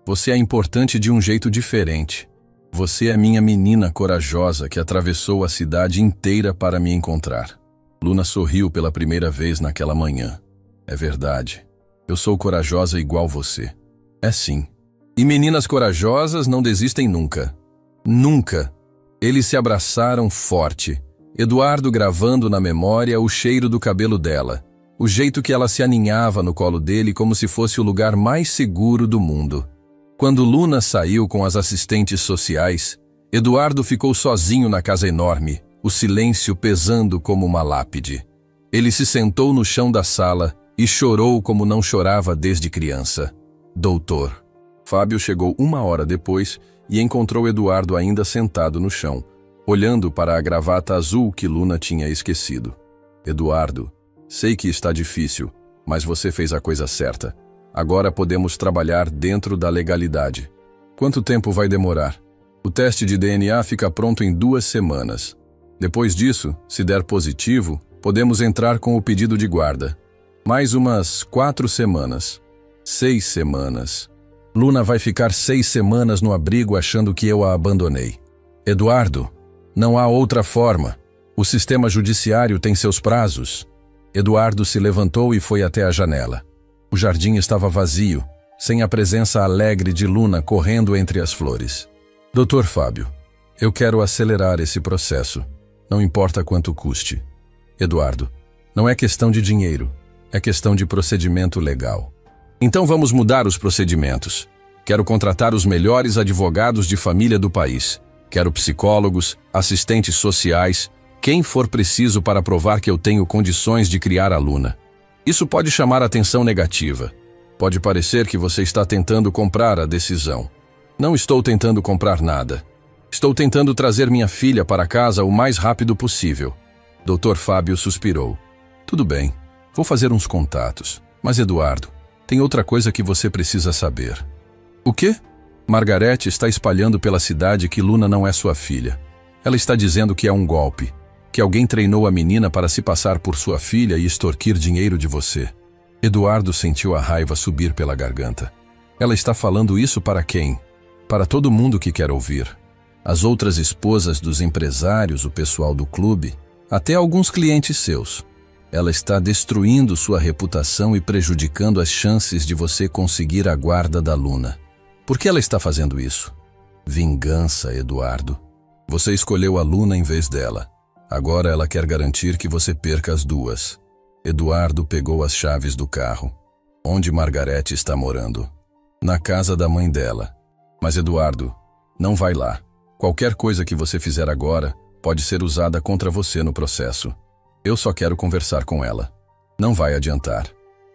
Você é importante de um jeito diferente. Você é minha menina corajosa que atravessou a cidade inteira para me encontrar. Luna sorriu pela primeira vez naquela manhã. É verdade. Eu sou corajosa igual você. É sim. E meninas corajosas não desistem nunca. Nunca. Eles se abraçaram forte. Eduardo gravando na memória o cheiro do cabelo dela. O jeito que ela se aninhava no colo dele como se fosse o lugar mais seguro do mundo. Quando Luna saiu com as assistentes sociais, Eduardo ficou sozinho na casa enorme, o silêncio pesando como uma lápide. Ele se sentou no chão da sala e chorou como não chorava desde criança. Doutor. Fábio chegou 1 hora depois e encontrou Eduardo ainda sentado no chão, olhando para a gravata azul que Luna tinha esquecido. Eduardo, sei que está difícil, mas você fez a coisa certa. Agora podemos trabalhar dentro da legalidade. Quanto tempo vai demorar? O teste de DNA fica pronto em 2 semanas. Depois disso, se der positivo, podemos entrar com o pedido de guarda. Mais umas 4 semanas. 6 semanas. Luna vai ficar 6 semanas no abrigo achando que eu a abandonei. Eduardo, não há outra forma. O sistema judiciário tem seus prazos. Eduardo se levantou e foi até a janela. O jardim estava vazio, sem a presença alegre de Luna correndo entre as flores. Dr. Fábio, eu quero acelerar esse processo. Não importa quanto custe. Eduardo, não é questão de dinheiro, é questão de procedimento legal. Então vamos mudar os procedimentos. Quero contratar os melhores advogados de família do país. Quero psicólogos, assistentes sociais, quem for preciso para provar que eu tenho condições de criar a Luna. Isso pode chamar atenção negativa. Pode parecer que você está tentando comprar a decisão. Não estou tentando comprar nada. Estou tentando trazer minha filha para casa o mais rápido possível. Dr. Fábio suspirou. Tudo bem, vou fazer uns contatos. Mas, Eduardo, tem outra coisa que você precisa saber. O quê? Margarete está espalhando pela cidade que Luna não é sua filha. Ela está dizendo que é um golpe. Que alguém treinou a menina para se passar por sua filha e extorquir dinheiro de você. Eduardo sentiu a raiva subir pela garganta. Ela está falando isso para quem? Para todo mundo que quer ouvir. As outras esposas dos empresários, o pessoal do clube, até alguns clientes seus. Ela está destruindo sua reputação e prejudicando as chances de você conseguir a guarda da Luna. Por que ela está fazendo isso? Vingança, Eduardo. Você escolheu a Luna em vez dela. Agora ela quer garantir que você perca as duas. Eduardo pegou as chaves do carro. Onde Margarete está morando? Na casa da mãe dela. Mas Eduardo, não vai lá. Qualquer coisa que você fizer agora pode ser usada contra você no processo. Eu só quero conversar com ela. Não vai adiantar.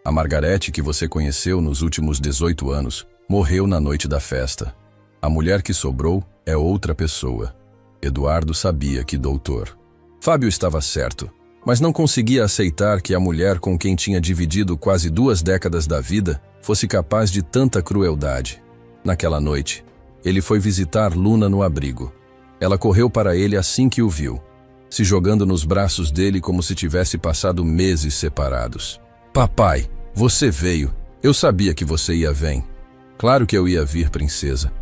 A Margarete que você conheceu nos últimos 18 anos morreu na noite da festa. A mulher que sobrou é outra pessoa. Eduardo sabia que Dr. Fábio estava certo, mas não conseguia aceitar que a mulher com quem tinha dividido quase 2 décadas da vida fosse capaz de tanta crueldade. Naquela noite, ele foi visitar Luna no abrigo. Ela correu para ele assim que o viu, se jogando nos braços dele como se tivesse passado meses separados. Papai, você veio. Eu sabia que você ia vir. Claro que eu ia vir, princesa.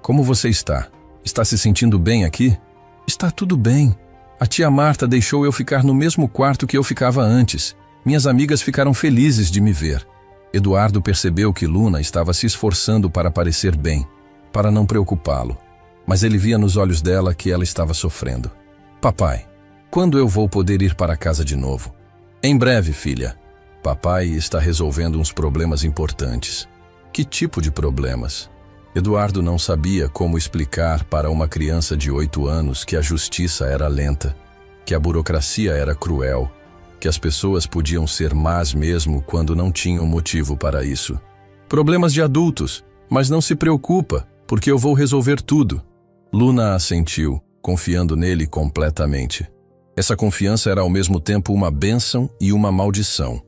Como você está? Está se sentindo bem aqui? Está tudo bem. A tia Marta deixou eu ficar no mesmo quarto que eu ficava antes. Minhas amigas ficaram felizes de me ver. Eduardo percebeu que Luna estava se esforçando para parecer bem, para não preocupá-lo. Mas ele via nos olhos dela que ela estava sofrendo. Papai, quando eu vou poder ir para casa de novo? Em breve, filha. Papai está resolvendo uns problemas importantes. Que tipo de problemas? Eduardo não sabia como explicar para uma criança de 8 anos que a justiça era lenta, que a burocracia era cruel, que as pessoas podiam ser más mesmo quando não tinham motivo para isso. Problemas de adultos, mas não se preocupa, porque eu vou resolver tudo. Luna assentiu, confiando nele completamente. Essa confiança era ao mesmo tempo uma bênção e uma maldição.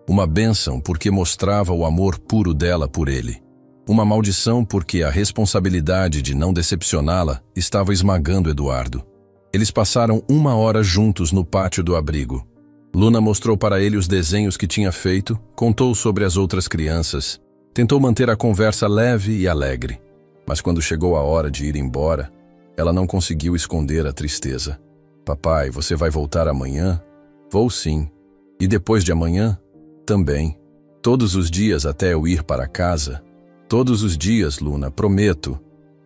Uma bênção porque mostrava o amor puro dela por ele. Uma maldição porque a responsabilidade de não decepcioná-la estava esmagando Eduardo. Eles passaram 1 hora juntos no pátio do abrigo. Luna mostrou para ele os desenhos que tinha feito, contou sobre as outras crianças, tentou manter a conversa leve e alegre. Mas quando chegou a hora de ir embora, ela não conseguiu esconder a tristeza. Papai, você vai voltar amanhã? Vou sim. E depois de amanhã? Também. Todos os dias até eu ir para casa. Todos os dias, Luna, prometo.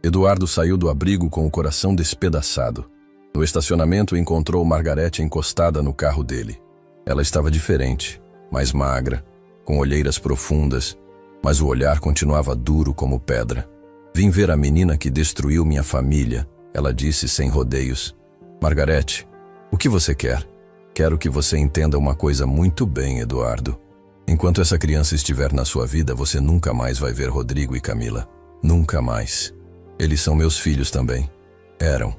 Eduardo saiu do abrigo com o coração despedaçado. No estacionamento encontrou Margarete encostada no carro dele. Ela estava diferente, mais magra, com olheiras profundas, mas o olhar continuava duro como pedra. Vim ver a menina que destruiu minha família, ela disse sem rodeios. Margarete, o que você quer? Quero que você entenda uma coisa muito bem, Eduardo. Enquanto essa criança estiver na sua vida, você nunca mais vai ver Rodrigo e Camila. Nunca mais. Eles são meus filhos também. Eram.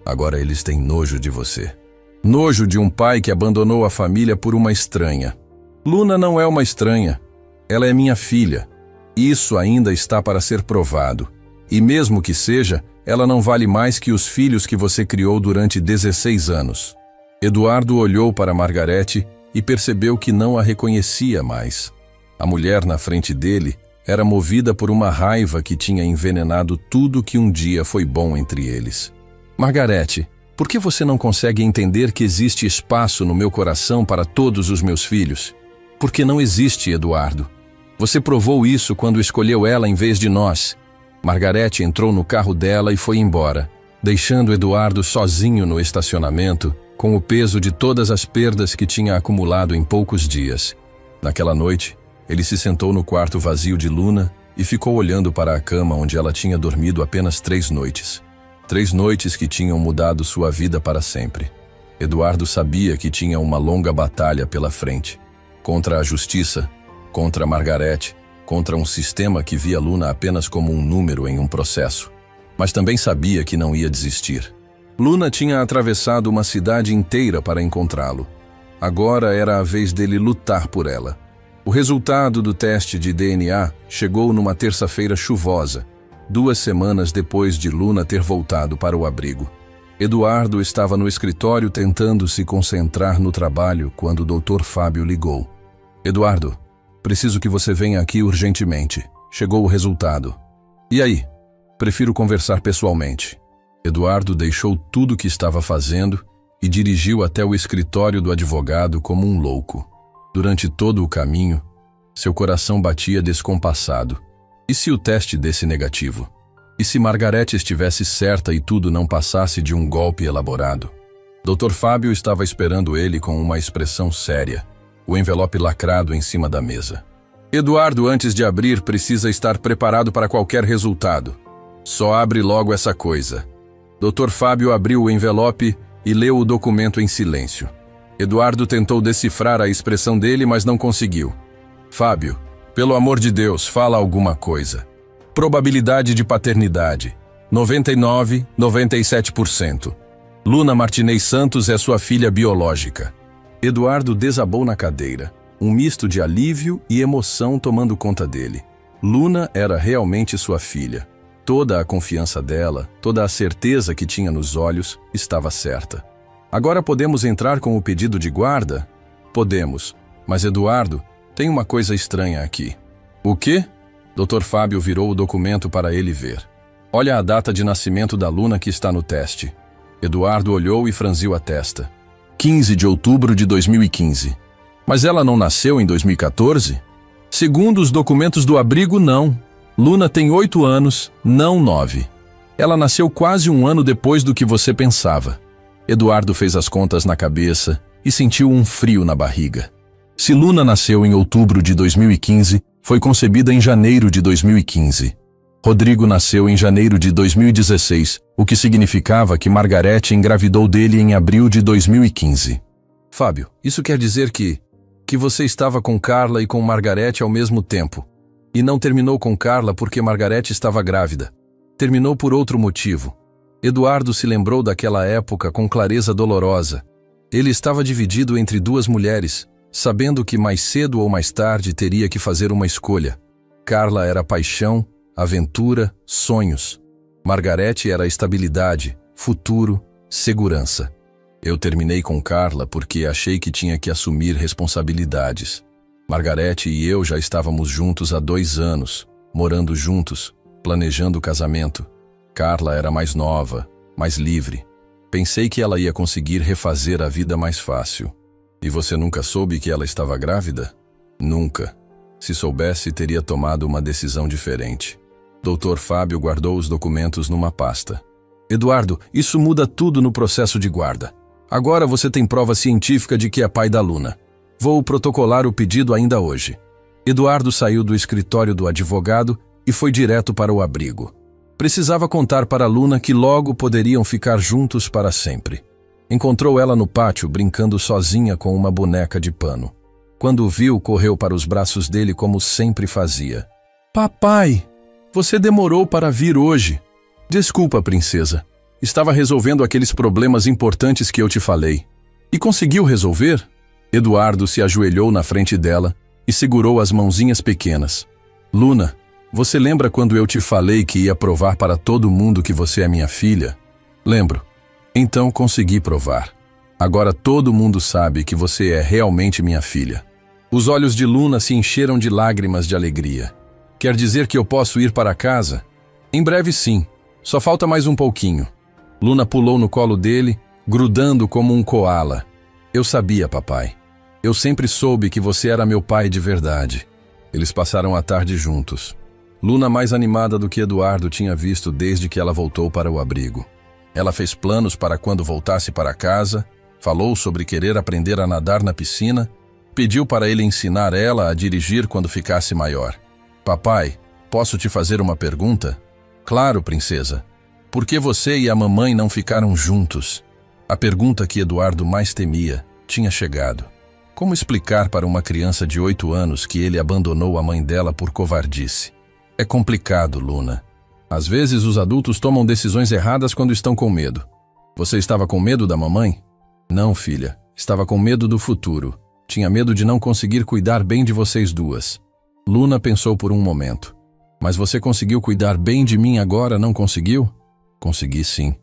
Agora eles têm nojo de você. Nojo de um pai que abandonou a família por uma estranha. Luna não é uma estranha. Ela é minha filha. Isso ainda está para ser provado. E mesmo que seja, ela não vale mais que os filhos que você criou durante 16 anos. Eduardo olhou para Margarete e percebeu que não a reconhecia mais. A mulher na frente dele era movida por uma raiva que tinha envenenado tudo que um dia foi bom entre eles. Margarete, por que você não consegue entender que existe espaço no meu coração para todos os meus filhos? Porque não existe, Eduardo. Você provou isso quando escolheu ela em vez de nós. Margarete entrou no carro dela e foi embora, deixando Eduardo sozinho no estacionamento, com o peso de todas as perdas que tinha acumulado em poucos dias. Naquela noite, ele se sentou no quarto vazio de Luna e ficou olhando para a cama onde ela tinha dormido apenas 3 noites. 3 noites que tinham mudado sua vida para sempre. Eduardo sabia que tinha uma longa batalha pela frente. Contra a justiça, contra Margarete, contra um sistema que via Luna apenas como um número em um processo. Mas também sabia que não ia desistir. Luna tinha atravessado uma cidade inteira para encontrá-lo. Agora era a vez dele lutar por ela. O resultado do teste de DNA chegou numa terça-feira chuvosa, 2 semanas depois de Luna ter voltado para o abrigo. Eduardo estava no escritório tentando se concentrar no trabalho quando o Dr. Fábio ligou. Eduardo, preciso que você venha aqui urgentemente. Chegou o resultado. E aí? Prefiro conversar pessoalmente. Eduardo deixou tudo o que estava fazendo e dirigiu até o escritório do advogado como um louco. Durante todo o caminho, seu coração batia descompassado. E se o teste desse negativo? E se Margarete estivesse certa e tudo não passasse de um golpe elaborado? Dr. Fábio estava esperando ele com uma expressão séria, o envelope lacrado em cima da mesa. Eduardo, antes de abrir, precisa estar preparado para qualquer resultado. Só abre logo essa coisa. Dr. Fábio abriu o envelope e leu o documento em silêncio. Eduardo tentou decifrar a expressão dele, mas não conseguiu. Fábio, pelo amor de Deus, fala alguma coisa. Probabilidade de paternidade: 99, 97%. Luna Martinez Santos é sua filha biológica. Eduardo desabou na cadeira, um misto de alívio e emoção tomando conta dele. Luna era realmente sua filha. Toda a confiança dela, toda a certeza que tinha nos olhos, estava certa. Agora podemos entrar com o pedido de guarda? Podemos, mas Eduardo, tem uma coisa estranha aqui. O quê? Dr. Fábio virou o documento para ele ver. Olha a data de nascimento da Luna que está no teste. Eduardo olhou e franziu a testa. 15 de outubro de 2015. Mas ela não nasceu em 2014? Segundo os documentos do abrigo, não. Luna tem 8 anos, não 9. Ela nasceu quase um ano depois do que você pensava. Eduardo fez as contas na cabeça e sentiu um frio na barriga. Se Luna nasceu em outubro de 2015, foi concebida em janeiro de 2015. Rodrigo nasceu em janeiro de 2016, o que significava que Margarete engravidou dele em abril de 2015. Fábio, isso quer dizer que você estava com Carla e com Margarete ao mesmo tempo. E não terminou com Carla porque Margarete estava grávida. Terminou por outro motivo. Eduardo se lembrou daquela época com clareza dolorosa. Ele estava dividido entre duas mulheres, sabendo que mais cedo ou mais tarde teria que fazer uma escolha. Carla era paixão, aventura, sonhos. Margarete era estabilidade, futuro, segurança. Eu terminei com Carla porque achei que tinha que assumir responsabilidades. Margarete e eu já estávamos juntos há 2 anos, morando juntos, planejando o casamento. Carla era mais nova, mais livre. Pensei que ela ia conseguir refazer a vida mais fácil. E você nunca soube que ela estava grávida? Nunca. Se soubesse, teria tomado uma decisão diferente. Dr. Fábio guardou os documentos numa pasta. Eduardo, isso muda tudo no processo de guarda. Agora você tem prova científica de que é pai da Luna. Vou protocolar o pedido ainda hoje. Eduardo saiu do escritório do advogado e foi direto para o abrigo. Precisava contar para a Luna que logo poderiam ficar juntos para sempre. Encontrou ela no pátio brincando sozinha com uma boneca de pano. Quando o viu, correu para os braços dele como sempre fazia. Papai, você demorou para vir hoje. Desculpa, princesa. Estava resolvendo aqueles problemas importantes que eu te falei. E conseguiu resolver? Eduardo se ajoelhou na frente dela e segurou as mãozinhas pequenas. Luna, você lembra quando eu te falei que ia provar para todo mundo que você é minha filha? Lembro. Então consegui provar. Agora todo mundo sabe que você é realmente minha filha. Os olhos de Luna se encheram de lágrimas de alegria. Quer dizer que eu posso ir para casa? Em breve sim. Só falta mais um pouquinho. Luna pulou no colo dele, grudando como um coala. Eu sabia, papai. Eu sempre soube que você era meu pai de verdade. Eles passaram a tarde juntos. Luna mais animada do que Eduardo tinha visto desde que ela voltou para o abrigo. Ela fez planos para quando voltasse para casa, falou sobre querer aprender a nadar na piscina, pediu para ele ensinar ela a dirigir quando ficasse maior. Papai, posso te fazer uma pergunta? Claro, princesa. Por que você e a mamãe não ficaram juntos? A pergunta que Eduardo mais temia tinha chegado. Como explicar para uma criança de 8 anos que ele abandonou a mãe dela por covardice? É complicado, Luna. Às vezes os adultos tomam decisões erradas quando estão com medo. Você estava com medo da mamãe? Não, filha. Estava com medo do futuro. Tinha medo de não conseguir cuidar bem de vocês duas. Luna pensou por um momento. Mas você conseguiu cuidar bem de mim agora, não conseguiu? Consegui sim.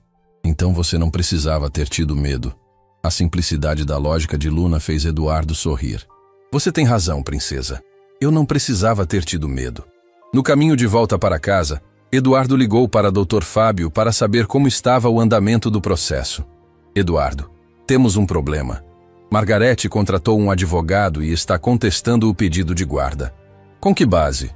Então você não precisava ter tido medo. A simplicidade da lógica de Luna fez Eduardo sorrir. Você tem razão, princesa. Eu não precisava ter tido medo. No caminho de volta para casa, Eduardo ligou para Dr. Fábio para saber como estava o andamento do processo. Eduardo, temos um problema. Margarete contratou um advogado e está contestando o pedido de guarda. Com que base?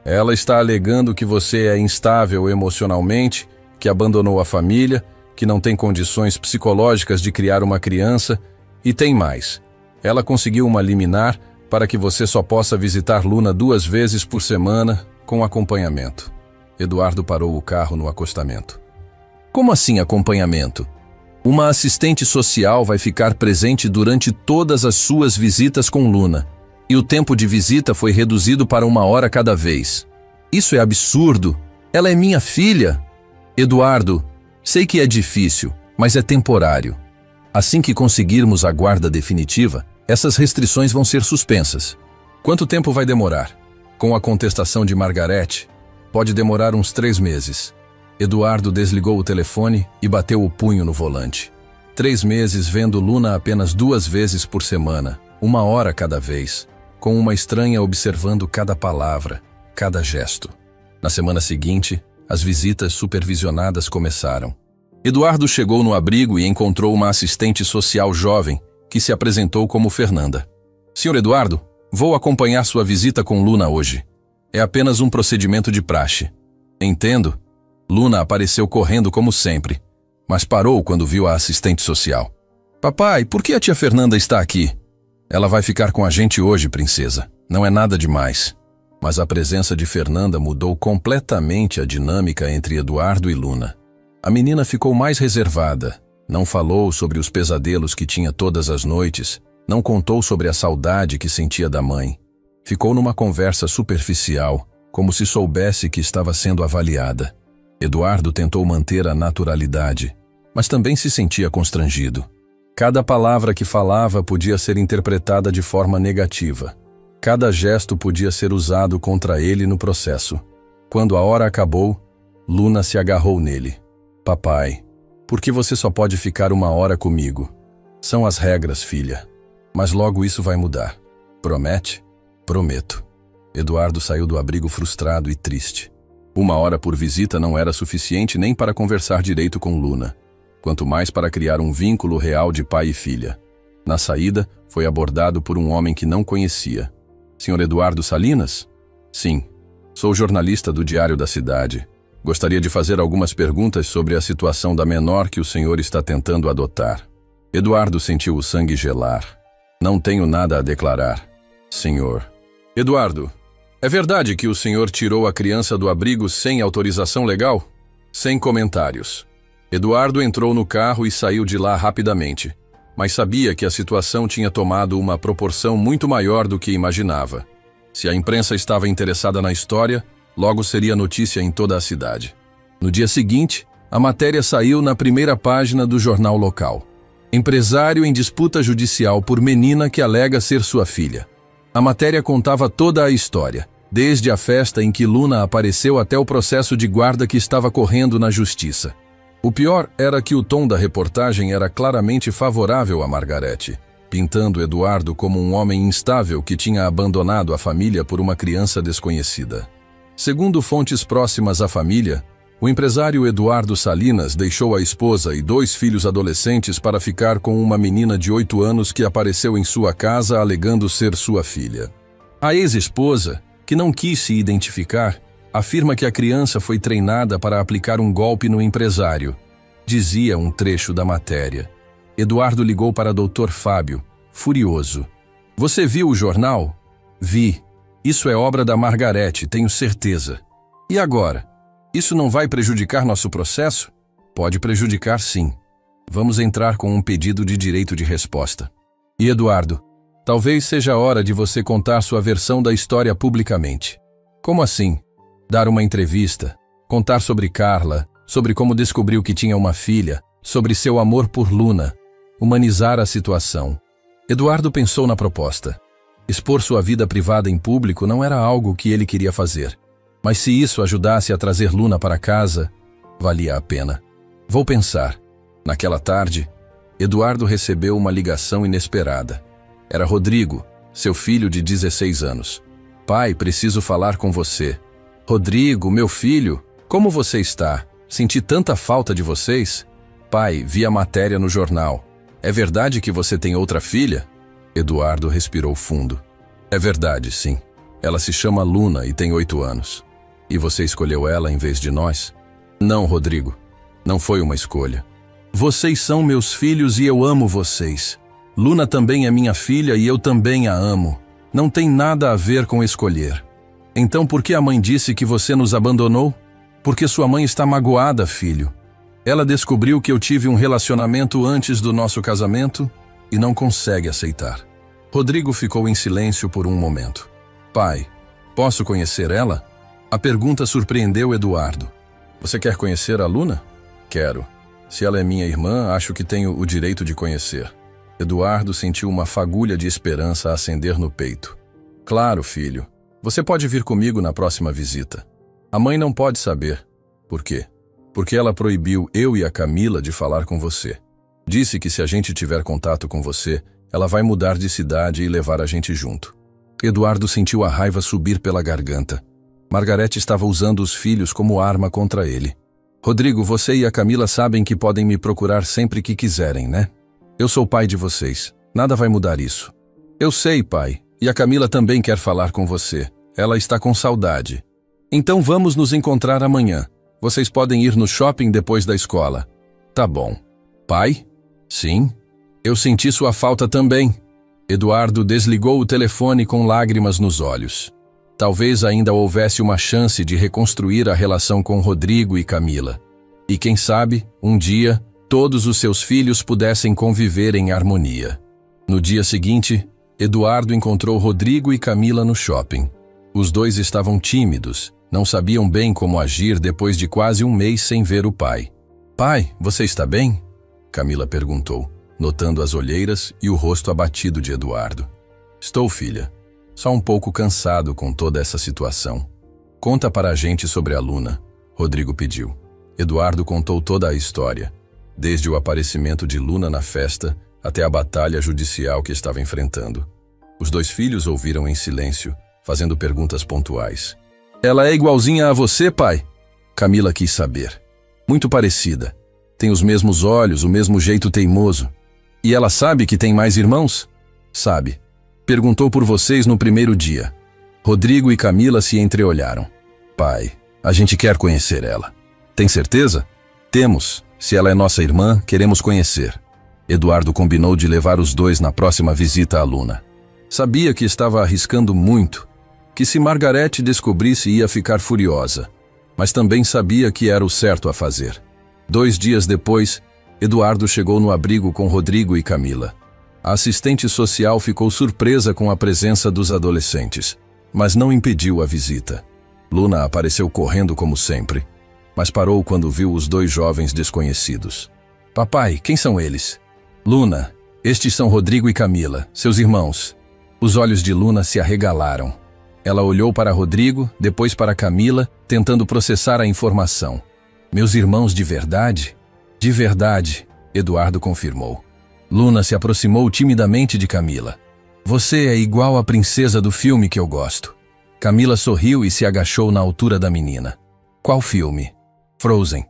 Ela está alegando que você é instável emocionalmente, que abandonou a família, que não tem condições psicológicas de criar uma criança, e tem mais. Ela conseguiu uma liminar para que você só possa visitar Luna 2 vezes por semana, com acompanhamento. Eduardo parou o carro no acostamento. Como assim acompanhamento? Uma assistente social vai ficar presente durante todas as suas visitas com Luna. E o tempo de visita foi reduzido para 1 hora cada vez. Isso é absurdo. Ela é minha filha. Eduardo, sei que é difícil, mas é temporário. Assim que conseguirmos a guarda definitiva, essas restrições vão ser suspensas. Quanto tempo vai demorar? Com a contestação de Margarete, pode demorar uns 3 meses. Eduardo desligou o telefone e bateu o punho no volante. 3 meses vendo Luna apenas 2 vezes por semana, 1 hora cada vez, com uma estranha observando cada palavra, cada gesto. Na semana seguinte, as visitas supervisionadas começaram. Eduardo chegou no abrigo e encontrou uma assistente social jovem que se apresentou como Fernanda. Senhor Eduardo, vou acompanhar sua visita com Luna hoje. É apenas um procedimento de praxe. Entendo. Luna apareceu correndo como sempre, mas parou quando viu a assistente social. Papai, por que a tia Fernanda está aqui? Ela vai ficar com a gente hoje, princesa. Não é nada demais. Mas a presença de Fernanda mudou completamente a dinâmica entre Eduardo e Luna. A menina ficou mais reservada, não falou sobre os pesadelos que tinha todas as noites, não contou sobre a saudade que sentia da mãe. Ficou numa conversa superficial, como se soubesse que estava sendo avaliada. Eduardo tentou manter a naturalidade, mas também se sentia constrangido. Cada palavra que falava podia ser interpretada de forma negativa. Cada gesto podia ser usado contra ele no processo. Quando a hora acabou, Luna se agarrou nele. Papai, por que você só pode ficar 1 hora comigo? São as regras, filha. Mas logo isso vai mudar. Promete? Prometo. Eduardo saiu do abrigo frustrado e triste. 1 hora por visita não era suficiente nem para conversar direito com Luna, quanto mais para criar um vínculo real de pai e filha. Na saída, foi abordado por um homem que não conhecia. Senhor Eduardo Salinas? Sim. Sou jornalista do Diário da Cidade. Gostaria de fazer algumas perguntas sobre a situação da menor que o senhor está tentando adotar. Eduardo sentiu o sangue gelar. Não tenho nada a declarar, senhor. Eduardo, é verdade que o senhor tirou a criança do abrigo sem autorização legal? Sem comentários. Eduardo entrou no carro e saiu de lá rapidamente, mas sabia que a situação tinha tomado uma proporção muito maior do que imaginava. Se a imprensa estava interessada na história, logo seria notícia em toda a cidade. No dia seguinte, a matéria saiu na primeira página do jornal local. Empresário em disputa judicial por menina que alega ser sua filha. A matéria contava toda a história, desde a festa em que Luna apareceu até o processo de guarda que estava correndo na justiça. O pior era que o tom da reportagem era claramente favorável a Margarete, pintando Eduardo como um homem instável que tinha abandonado a família por uma criança desconhecida. Segundo fontes próximas à família, o empresário Eduardo Salinas deixou a esposa e 2 filhos adolescentes para ficar com uma menina de 8 anos que apareceu em sua casa alegando ser sua filha. A ex-esposa, que não quis se identificar, afirma que a criança foi treinada para aplicar um golpe no empresário. Dizia um trecho da matéria. Eduardo ligou para Dr. Fábio, furioso. Você viu o jornal? Vi. Isso é obra da Margarete, tenho certeza. E agora? Isso não vai prejudicar nosso processo? Pode prejudicar, sim. Vamos entrar com um pedido de direito de resposta. E Eduardo, talvez seja a hora de você contar sua versão da história publicamente. Como assim? Dar uma entrevista, contar sobre Carla, sobre como descobriu que tinha uma filha, sobre seu amor por Luna, humanizar a situação. Eduardo pensou na proposta. Expor sua vida privada em público não era algo que ele queria fazer. Mas se isso ajudasse a trazer Luna para casa, valia a pena. Vou pensar. Naquela tarde, Eduardo recebeu uma ligação inesperada. Era Rodrigo, seu filho de 16 anos. Pai, preciso falar com você. Rodrigo, meu filho, como você está? Senti tanta falta de vocês. Pai, vi a matéria no jornal. É verdade que você tem outra filha? Eduardo respirou fundo. É verdade, sim. Ela se chama Luna e tem 8 anos. E você escolheu ela em vez de nós? Não, Rodrigo. Não foi uma escolha. Vocês são meus filhos e eu amo vocês. Luna também é minha filha e eu também a amo. Não tem nada a ver com escolher. Então por que a mãe disse que você nos abandonou? Porque sua mãe está magoada, filho. Ela descobriu que eu tive um relacionamento antes do nosso casamento e não consegue aceitar. Rodrigo ficou em silêncio por um momento. Pai, posso conhecer ela? A pergunta surpreendeu Eduardo. Você quer conhecer a Luna? Quero. Se ela é minha irmã, acho que tenho o direito de conhecer. Eduardo sentiu uma fagulha de esperança acender no peito. Claro, filho. Você pode vir comigo na próxima visita. A mãe não pode saber. Por quê? Porque ela proibiu eu e a Camila de falar com você. Disse que se a gente tiver contato com você, ela vai mudar de cidade e levar a gente junto. Eduardo sentiu a raiva subir pela garganta. Margarete estava usando os filhos como arma contra ele. Rodrigo, você e a Camila sabem que podem me procurar sempre que quiserem, né? Eu sou o pai de vocês. Nada vai mudar isso. Eu sei, pai. E a Camila também quer falar com você. Ela está com saudade. Então vamos nos encontrar amanhã. Vocês podem ir no shopping depois da escola. Tá bom. Pai? Sim. Eu senti sua falta também. Eduardo desligou o telefone com lágrimas nos olhos. Talvez ainda houvesse uma chance de reconstruir a relação com Rodrigo e Camila. E quem sabe, um dia, todos os seus filhos pudessem conviver em harmonia. No dia seguinte, Eduardo encontrou Rodrigo e Camila no shopping. Os dois estavam tímidos, não sabiam bem como agir depois de quase um mês sem ver o pai. Pai, você está bem? Camila perguntou, notando as olheiras e o rosto abatido de Eduardo. Estou, filha. Só um pouco cansado com toda essa situação. Conta para a gente sobre a Luna, Rodrigo pediu. Eduardo contou toda a história, desde o aparecimento de Luna na festa até a batalha judicial que estava enfrentando. Os dois filhos ouviram em silêncio, fazendo perguntas pontuais. Ela é igualzinha a você, pai? Camila quis saber. Muito parecida. Tem os mesmos olhos, o mesmo jeito teimoso. E ela sabe que tem mais irmãos? Sabe. Perguntou por vocês no primeiro dia. Rodrigo e Camila se entreolharam. Pai, a gente quer conhecer ela. Tem certeza? Temos. Se ela é nossa irmã, queremos conhecer. Eduardo combinou de levar os dois na próxima visita à Luna. Sabia que estava arriscando muito, que se Margarete descobrisse ia ficar furiosa, mas também sabia que era o certo a fazer. 2 dias depois, Eduardo chegou no abrigo com Rodrigo e Camila. A assistente social ficou surpresa com a presença dos adolescentes, mas não impediu a visita. Luna apareceu correndo como sempre, mas parou quando viu os 2 jovens desconhecidos. Papai, quem são eles? Luna, estes são Rodrigo e Camila, seus irmãos. Os olhos de Luna se arregalaram. Ela olhou para Rodrigo, depois para Camila, tentando processar a informação. Meus irmãos de verdade? De verdade, Eduardo confirmou. Luna se aproximou timidamente de Camila. Você é igual à princesa do filme que eu gosto. Camila sorriu e se agachou na altura da menina. Qual filme? Frozen.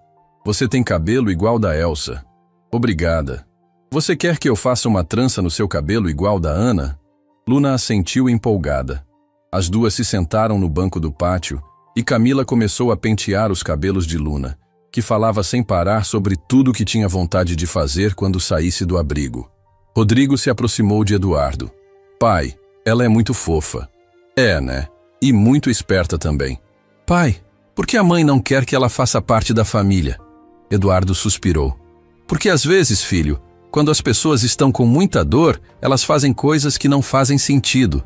Você tem cabelo igual da Elsa. Obrigada. Você quer que eu faça uma trança no seu cabelo igual da Ana? Luna assentiu empolgada. As duas se sentaram no banco do pátio e Camila começou a pentear os cabelos de Luna, que falava sem parar sobre tudo o que tinha vontade de fazer quando saísse do abrigo. Rodrigo se aproximou de Eduardo. Pai, ela é muito fofa. É, né? E muito esperta também. Pai, por que a mãe não quer que ela faça parte da família? Eduardo suspirou. Porque às vezes, filho, quando as pessoas estão com muita dor, elas fazem coisas que não fazem sentido.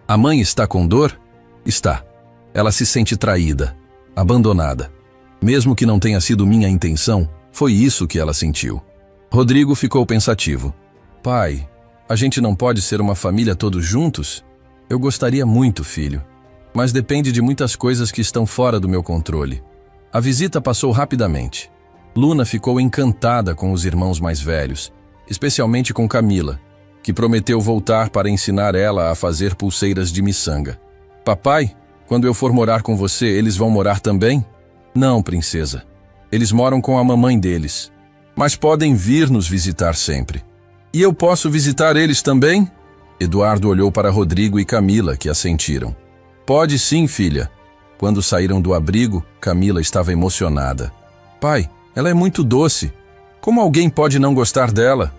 A mãe está com dor? Está. Ela se sente traída, abandonada. Mesmo que não tenha sido minha intenção, foi isso que ela sentiu. Rodrigo ficou pensativo. Pai, a gente não pode ser uma família todos juntos? Eu gostaria muito, filho. Mas depende de muitas coisas que estão fora do meu controle. A visita passou rapidamente. Luna ficou encantada com os irmãos mais velhos, especialmente com Camila, que prometeu voltar para ensinar ela a fazer pulseiras de miçanga. Papai, quando eu for morar com você, eles vão morar também? Não, princesa. Eles moram com a mamãe deles. Mas podem vir nos visitar sempre. E eu posso visitar eles também? Eduardo olhou para Rodrigo e Camila, que assentiram. Pode sim, filha. Quando saíram do abrigo, Camila estava emocionada. Pai, ela é muito doce. Como alguém pode não gostar dela?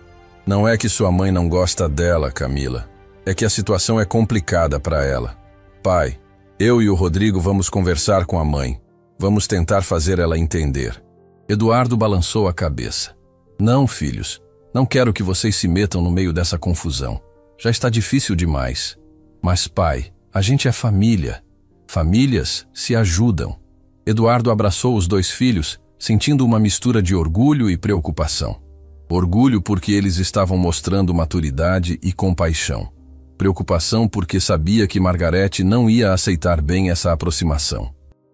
Não é que sua mãe não gosta dela, Camila. É que a situação é complicada para ela. Pai, eu e o Rodrigo vamos conversar com a mãe. Vamos tentar fazer ela entender. Eduardo balançou a cabeça. Não, filhos. Não quero que vocês se metam no meio dessa confusão. Já está difícil demais. Mas, pai, a gente é família. Famílias se ajudam. Eduardo abraçou os dois filhos, sentindo uma mistura de orgulho e preocupação. Orgulho porque eles estavam mostrando maturidade e compaixão. Preocupação porque sabia que Margarete não ia aceitar bem essa aproximação.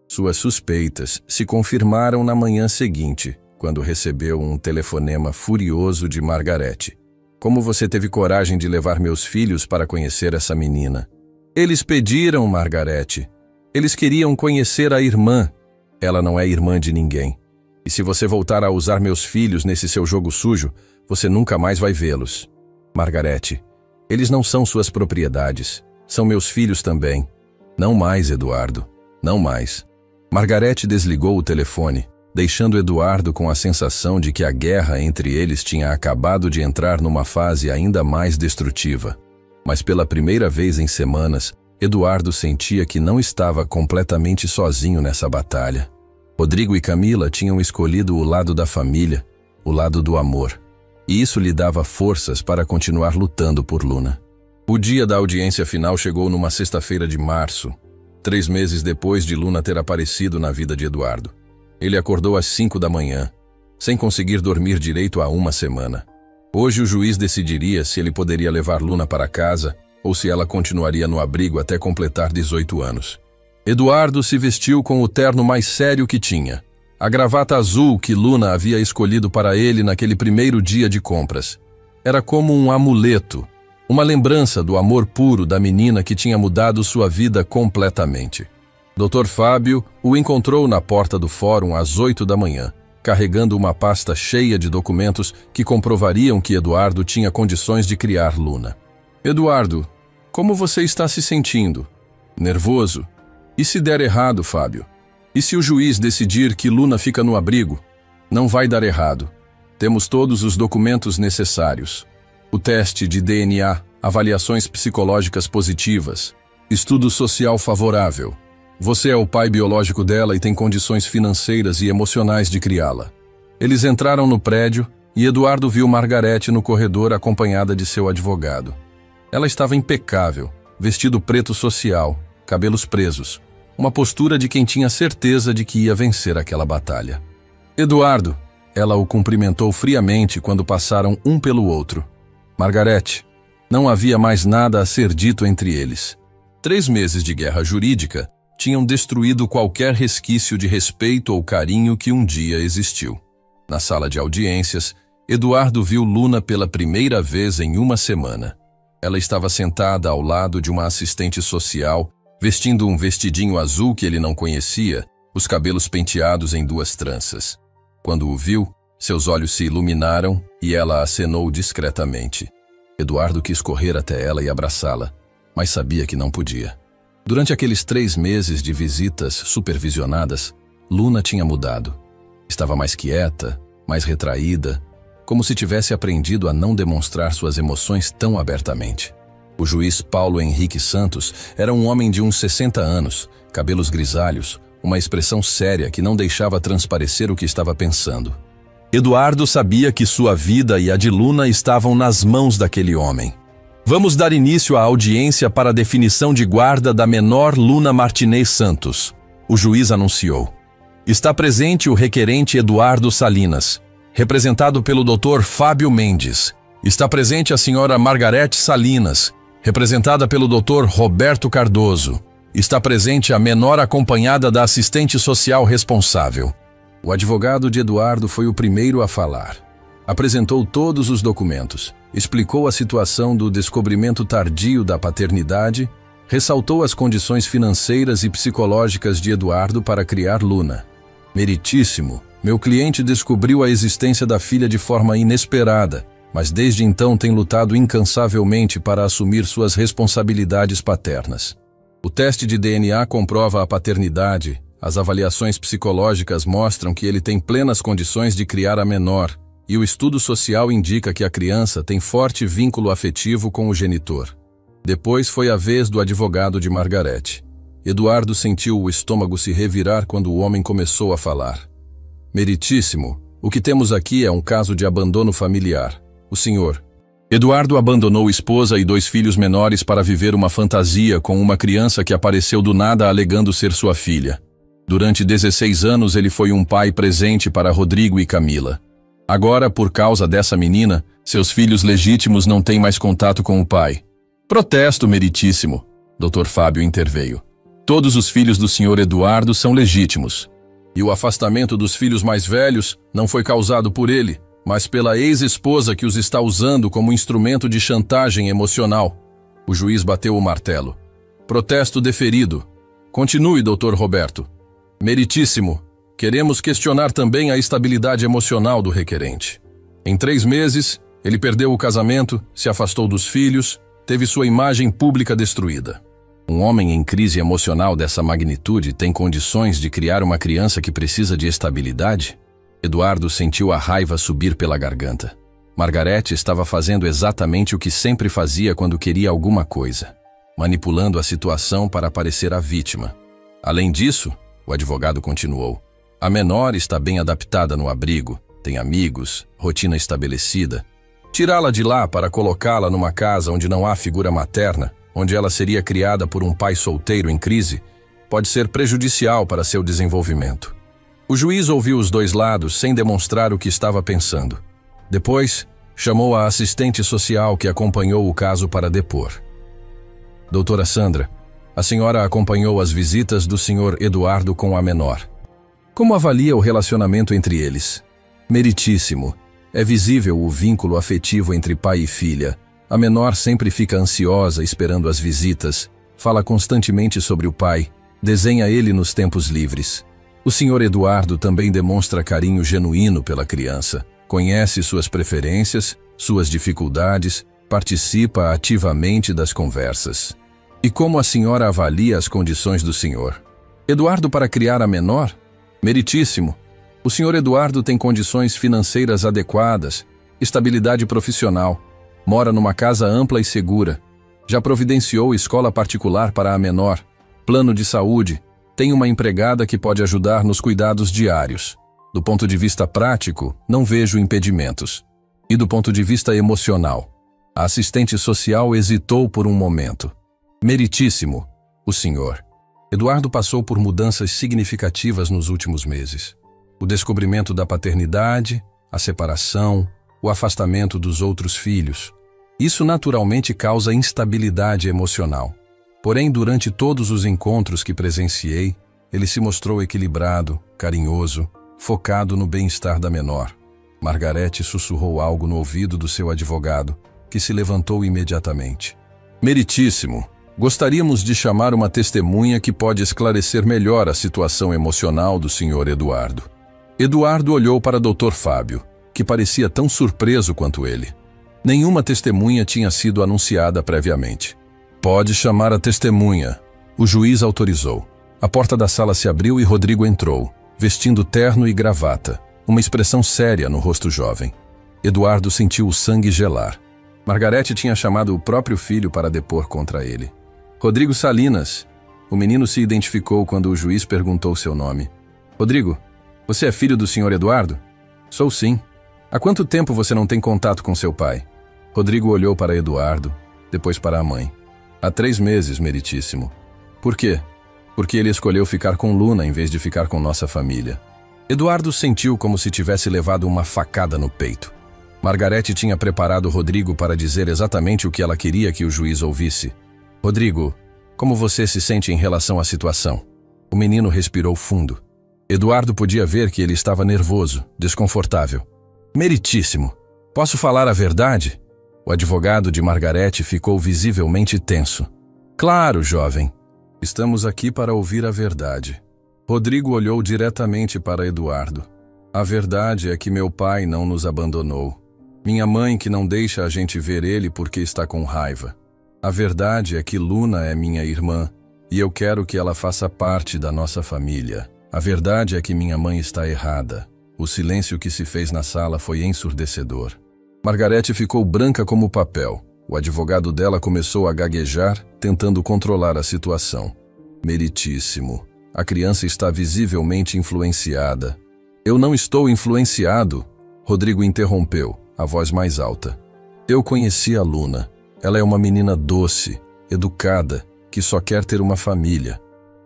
Suas suspeitas se confirmaram na manhã seguinte, quando recebeu um telefonema furioso de Margarete. Como você teve coragem de levar meus filhos para conhecer essa menina? Eles pediram, Margarete. Eles queriam conhecer a irmã. Ela não é irmã de ninguém. E se você voltar a usar meus filhos nesse seu jogo sujo, você nunca mais vai vê-los. Margarete, eles não são suas propriedades. São meus filhos também. Não mais, Eduardo. Não mais. Margarete desligou o telefone, deixando Eduardo com a sensação de que a guerra entre eles tinha acabado de entrar numa fase ainda mais destrutiva. Mas pela primeira vez em semanas, Eduardo sentia que não estava completamente sozinho nessa batalha. Rodrigo e Camila tinham escolhido o lado da família, o lado do amor. E isso lhe dava forças para continuar lutando por Luna. O dia da audiência final chegou numa sexta-feira de março, 3 meses depois de Luna ter aparecido na vida de Eduardo. Ele acordou às 5 da manhã, sem conseguir dormir direito há uma semana. Hoje o juiz decidiria se ele poderia levar Luna para casa ou se ela continuaria no abrigo até completar 18 anos. Eduardo se vestiu com o terno mais sério que tinha, a gravata azul que Luna havia escolhido para ele naquele primeiro dia de compras. Era como um amuleto, uma lembrança do amor puro da menina que tinha mudado sua vida completamente. Dr. Fábio o encontrou na porta do fórum às 8 da manhã, carregando uma pasta cheia de documentos que comprovariam que Eduardo tinha condições de criar Luna. Eduardo, como você está se sentindo? Nervoso? E se der errado, Fábio? E se o juiz decidir que Luna fica no abrigo? Não vai dar errado. Temos todos os documentos necessários. O teste de DNA, avaliações psicológicas positivas, estudo social favorável. Você é o pai biológico dela e tem condições financeiras e emocionais de criá-la. Eles entraram no prédio e Eduardo viu Margarete no corredor acompanhada de seu advogado. Ela estava impecável, vestido preto social, cabelos presos, uma postura de quem tinha certeza de que ia vencer aquela batalha. Eduardo, ela o cumprimentou friamente quando passaram um pelo outro. Margarete, não havia mais nada a ser dito entre eles. 3 meses de guerra jurídica tinham destruído qualquer resquício de respeito ou carinho que um dia existiu. Na sala de audiências, Eduardo viu Luna pela primeira vez em uma semana. Ela estava sentada ao lado de uma assistente social, vestindo um vestidinho azul que ele não conhecia, os cabelos penteados em 2 tranças. Quando o viu, seus olhos se iluminaram e ela acenou discretamente. Eduardo quis correr até ela e abraçá-la, mas sabia que não podia. Durante aqueles 3 meses de visitas supervisionadas, Luna tinha mudado. Estava mais quieta, mais retraída, como se tivesse aprendido a não demonstrar suas emoções tão abertamente. O juiz Paulo Henrique Santos era um homem de uns 60 anos, cabelos grisalhos, uma expressão séria que não deixava transparecer o que estava pensando. Eduardo sabia que sua vida e a de Luna estavam nas mãos daquele homem. Vamos dar início à audiência para a definição de guarda da menor Luna Martinez Santos. O juiz anunciou. Está presente o requerente Eduardo Salinas, representado pelo Dr. Fábio Mendes. Está presente a senhora Margarete Salinas, representada pelo Dr. Roberto Cardoso. Está presente a menor acompanhada da assistente social responsável. O advogado de Eduardo foi o primeiro a falar. Apresentou todos os documentos, explicou a situação do descobrimento tardio da paternidade, ressaltou as condições financeiras e psicológicas de Eduardo para criar Luna. Meritíssimo, meu cliente descobriu a existência da filha de forma inesperada, mas desde então tem lutado incansavelmente para assumir suas responsabilidades paternas. O teste de DNA comprova a paternidade, as avaliações psicológicas mostram que ele tem plenas condições de criar a menor, e o estudo social indica que a criança tem forte vínculo afetivo com o genitor. Depois foi a vez do advogado de Margarete. Eduardo sentiu o estômago se revirar quando o homem começou a falar. Meritíssimo, o que temos aqui é um caso de abandono familiar. O senhor, Eduardo abandonou esposa e 2 filhos menores para viver uma fantasia com uma criança que apareceu do nada alegando ser sua filha. Durante 16 anos ele foi um pai presente para Rodrigo e Camila. Agora, por causa dessa menina, seus filhos legítimos não têm mais contato com o pai. Protesto, meritíssimo. Dr. Fábio interveio. Todos os filhos do Sr. Eduardo são legítimos. E o afastamento dos filhos mais velhos não foi causado por ele, mas pela ex-esposa que os está usando como instrumento de chantagem emocional. O juiz bateu o martelo. Protesto deferido. Continue, Dr. Roberto. Meritíssimo, queremos questionar também a estabilidade emocional do requerente. Em 3 meses, ele perdeu o casamento, se afastou dos filhos, teve sua imagem pública destruída. Um homem em crise emocional dessa magnitude tem condições de criar uma criança que precisa de estabilidade? Eduardo sentiu a raiva subir pela garganta. Margarete estava fazendo exatamente o que sempre fazia quando queria alguma coisa, manipulando a situação para parecer a vítima. Além disso, o advogado continuou, a menor está bem adaptada no abrigo, tem amigos, rotina estabelecida. Tirá-la de lá para colocá-la numa casa onde não há figura materna, onde ela seria criada por um pai solteiro em crise, pode ser prejudicial para seu desenvolvimento. O juiz ouviu os 2 lados sem demonstrar o que estava pensando. Depois, chamou a assistente social que acompanhou o caso para depor. Doutora Sandra, a senhora acompanhou as visitas do Sr. Eduardo com a menor. Como avalia o relacionamento entre eles? Meritíssimo. É visível o vínculo afetivo entre pai e filha. A menor sempre fica ansiosa esperando as visitas, fala constantemente sobre o pai, desenha ele nos tempos livres. O Sr. Eduardo também demonstra carinho genuíno pela criança, conhece suas preferências, suas dificuldades, participa ativamente das conversas. E como a senhora avalia as condições do senhor? Eduardo para criar a menor? Meritíssimo. O Sr. Eduardo tem condições financeiras adequadas, estabilidade profissional, mora numa casa ampla e segura, já providenciou escola particular para a menor, plano de saúde, tem uma empregada que pode ajudar nos cuidados diários. Do ponto de vista prático, não vejo impedimentos. E do ponto de vista emocional? A assistente social hesitou por um momento. Meritíssimo, o senhor. Eduardo passou por mudanças significativas nos últimos meses. O descobrimento da paternidade, a separação, o afastamento dos outros filhos. Isso naturalmente causa instabilidade emocional. Porém, durante todos os encontros que presenciei, ele se mostrou equilibrado, carinhoso, focado no bem-estar da menor. Margarete sussurrou algo no ouvido do seu advogado, que se levantou imediatamente. Meritíssimo, gostaríamos de chamar uma testemunha que pode esclarecer melhor a situação emocional do Sr. Eduardo. Eduardo olhou para Dr. Fábio, que parecia tão surpreso quanto ele. Nenhuma testemunha tinha sido anunciada previamente. Pode chamar a testemunha. O juiz autorizou. A porta da sala se abriu e Rodrigo entrou, vestindo terno e gravata, uma expressão séria no rosto jovem. Eduardo sentiu o sangue gelar. Margarete tinha chamado o próprio filho para depor contra ele. Rodrigo Salinas. O menino se identificou quando o juiz perguntou seu nome. Rodrigo, você é filho do Sr. Eduardo? Sou sim. Há quanto tempo você não tem contato com seu pai? Rodrigo olhou para Eduardo, depois para a mãe. Há 3 meses, meritíssimo. Por quê? Porque ele escolheu ficar com Luna em vez de ficar com nossa família. Eduardo sentiu como se tivesse levado uma facada no peito. Margarete tinha preparado Rodrigo para dizer exatamente o que ela queria que o juiz ouvisse. Rodrigo, como você se sente em relação à situação? O menino respirou fundo. Eduardo podia ver que ele estava nervoso, desconfortável. Meritíssimo. Posso falar a verdade? O advogado de Margarete ficou visivelmente tenso. Claro, jovem. Estamos aqui para ouvir a verdade. Rodrigo olhou diretamente para Eduardo. A verdade é que meu pai não nos abandonou. Minha mãe que não deixa a gente ver ele porque está com raiva. A verdade é que Luna é minha irmã e eu quero que ela faça parte da nossa família. A verdade é que minha mãe está errada. O silêncio que se fez na sala foi ensurdecedor. Margarete ficou branca como papel. O advogado dela começou a gaguejar, tentando controlar a situação. Meritíssimo. A criança está visivelmente influenciada. Eu não estou influenciado, Rodrigo interrompeu, a voz mais alta. Eu conheci a Luna. Ela é uma menina doce, educada, que só quer ter uma família.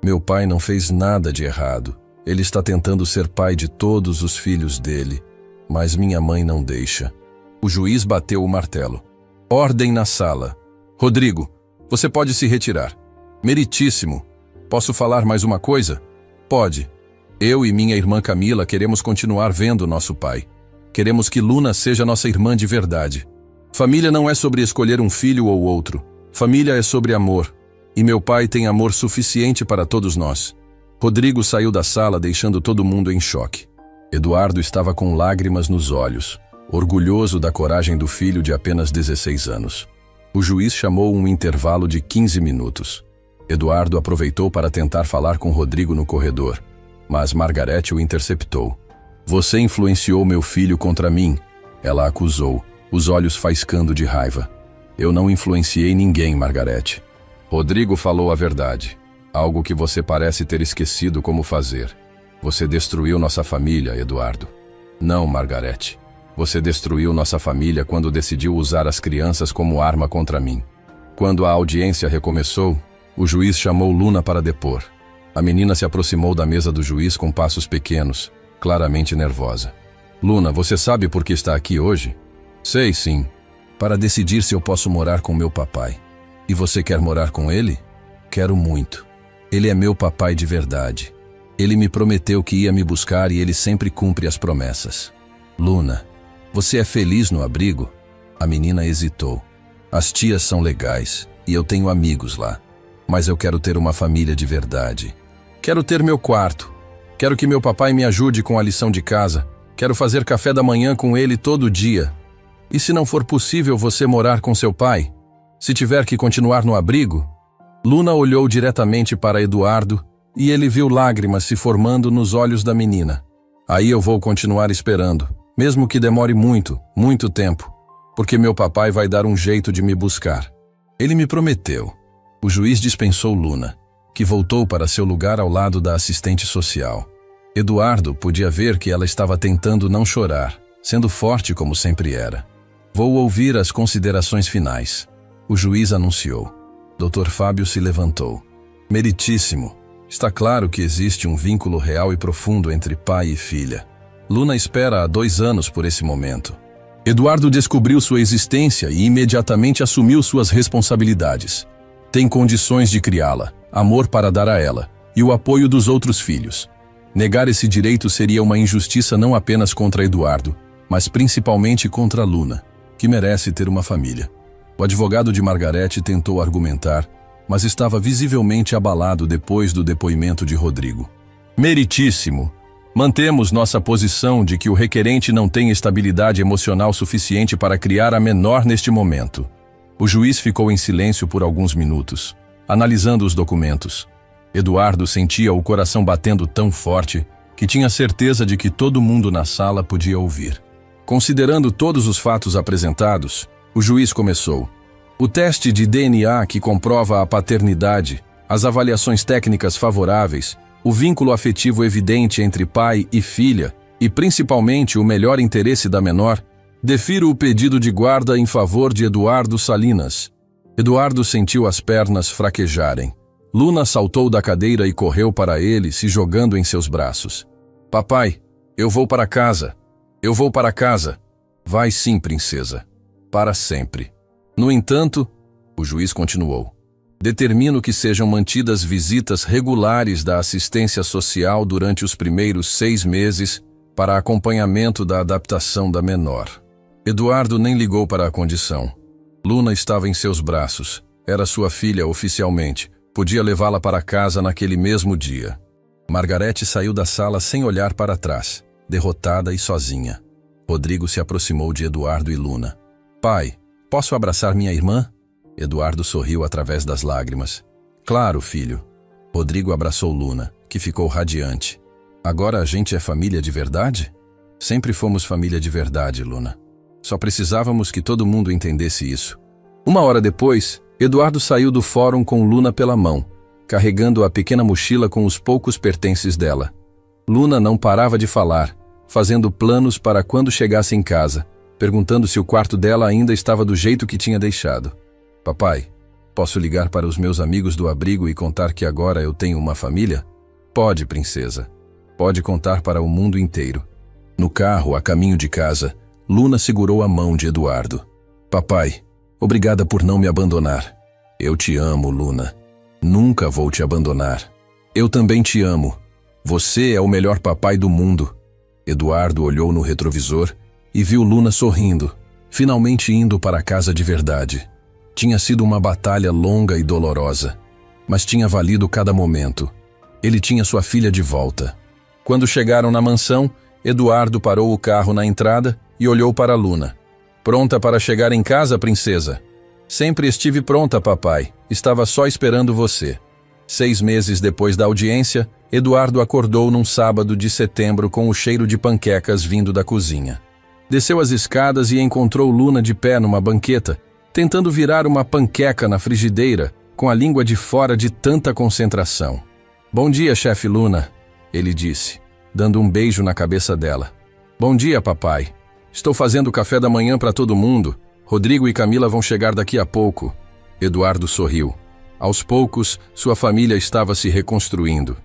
Meu pai não fez nada de errado. Ele está tentando ser pai de todos os filhos dele, mas minha mãe não deixa. O juiz bateu o martelo. Ordem na sala. Rodrigo, você pode se retirar. Meritíssimo. Posso falar mais uma coisa? Pode. Eu e minha irmã Camila queremos continuar vendo nosso pai. Queremos que Luna seja nossa irmã de verdade. Família não é sobre escolher um filho ou outro. Família é sobre amor. E meu pai tem amor suficiente para todos nós. Rodrigo saiu da sala deixando todo mundo em choque. Eduardo estava com lágrimas nos olhos, orgulhoso da coragem do filho de apenas 16 anos. O juiz chamou um intervalo de 15 minutos. Eduardo aproveitou para tentar falar com Rodrigo no corredor, mas Margarete o interceptou. Você influenciou meu filho contra mim, ela acusou, os olhos faiscando de raiva. Eu não influenciei ninguém, Margarete. Rodrigo falou a verdade, algo que você parece ter esquecido como fazer. Você destruiu nossa família, Eduardo. Não, Margarete. Você destruiu nossa família quando decidiu usar as crianças como arma contra mim. Quando a audiência recomeçou, o juiz chamou Luna para depor. A menina se aproximou da mesa do juiz com passos pequenos, claramente nervosa. Luna, você sabe por que está aqui hoje? Sei, sim. Para decidir se eu posso morar com meu papai. E você quer morar com ele? Quero muito. Ele é meu papai de verdade. Ele me prometeu que ia me buscar e ele sempre cumpre as promessas. Luna, você é feliz no abrigo? A menina hesitou. As tias são legais e eu tenho amigos lá. Mas eu quero ter uma família de verdade. Quero ter meu quarto. Quero que meu papai me ajude com a lição de casa. Quero fazer café da manhã com ele todo dia. E se não for possível você morar com seu pai? Se tiver que continuar no abrigo? Luna olhou diretamente para Eduardo e ele viu lágrimas se formando nos olhos da menina. Aí eu vou continuar esperando, mesmo que demore muito, muito tempo, porque meu papai vai dar um jeito de me buscar. Ele me prometeu. O juiz dispensou Luna, que voltou para seu lugar ao lado da assistente social. Eduardo podia ver que ela estava tentando não chorar, sendo forte como sempre era. Vou ouvir as considerações finais. O juiz anunciou. Dr. Fábio se levantou. Meritíssimo. Está claro que existe um vínculo real e profundo entre pai e filha. Luna espera há 2 anos por esse momento. Eduardo descobriu sua existência e imediatamente assumiu suas responsabilidades. Tem condições de criá-la, amor para dar a ela, e o apoio dos outros filhos. Negar esse direito seria uma injustiça não apenas contra Eduardo, mas principalmente contra Luna, que merece ter uma família. O advogado de Margarete tentou argumentar, mas estava visivelmente abalado depois do depoimento de Rodrigo. Meritíssimo! Mantemos nossa posição de que o requerente não tem estabilidade emocional suficiente para criar a menor neste momento. O juiz ficou em silêncio por alguns minutos, analisando os documentos. Eduardo sentia o coração batendo tão forte que tinha certeza de que todo mundo na sala podia ouvir. Considerando todos os fatos apresentados, o juiz começou. O teste de DNA que comprova a paternidade, as avaliações técnicas favoráveis, o vínculo afetivo evidente entre pai e filha e principalmente o melhor interesse da menor, defiro o pedido de guarda em favor de Eduardo Salinas. Eduardo sentiu as pernas fraquejarem. Luna saltou da cadeira e correu para ele, se jogando em seus braços. Papai, eu vou para casa. Eu vou para casa. Vai sim, princesa. Para sempre. No entanto, o juiz continuou. Determino que sejam mantidas visitas regulares da assistência social durante os primeiros 6 meses para acompanhamento da adaptação da menor. Eduardo nem ligou para a condição. Luna estava em seus braços. Era sua filha oficialmente. Podia levá-la para casa naquele mesmo dia. Margarete saiu da sala sem olhar para trás, derrotada e sozinha. Rodrigo se aproximou de Eduardo e Luna. Pai, posso abraçar minha irmã? Eduardo sorriu através das lágrimas. Claro, filho. Rodrigo abraçou Luna, que ficou radiante. Agora a gente é família de verdade? Sempre fomos família de verdade, Luna. Só precisávamos que todo mundo entendesse isso. 1 hora depois, Eduardo saiu do fórum com Luna pela mão, carregando a pequena mochila com os poucos pertences dela. Luna não parava de falar, fazendo planos para quando chegasse em casa, perguntando se o quarto dela ainda estava do jeito que tinha deixado. Papai, posso ligar para os meus amigos do abrigo e contar que agora eu tenho uma família? Pode, princesa. Pode contar para o mundo inteiro. No carro, a caminho de casa, Luna segurou a mão de Eduardo. Papai, obrigada por não me abandonar. Eu te amo, Luna. Nunca vou te abandonar. Eu também te amo. Você é o melhor papai do mundo. Eduardo olhou no retrovisor e viu Luna sorrindo, finalmente indo para casa de verdade. Tinha sido uma batalha longa e dolorosa, mas tinha valido cada momento. Ele tinha sua filha de volta. Quando chegaram na mansão, Eduardo parou o carro na entrada e olhou para Luna. Pronta para chegar em casa, princesa? Sempre estive pronta, papai. Estava só esperando você. 6 meses depois da audiência, Eduardo acordou num sábado de setembro com o cheiro de panquecas vindo da cozinha. Desceu as escadas e encontrou Luna de pé numa banqueta, tentando virar uma panqueca na frigideira, com a língua de fora de tanta concentração. Bom dia, chefe Luna, ele disse, dando um beijo na cabeça dela. Bom dia, papai. Estou fazendo café da manhã para todo mundo. Rodrigo e Camila vão chegar daqui a pouco. Eduardo sorriu. Aos poucos, sua família estava se reconstruindo.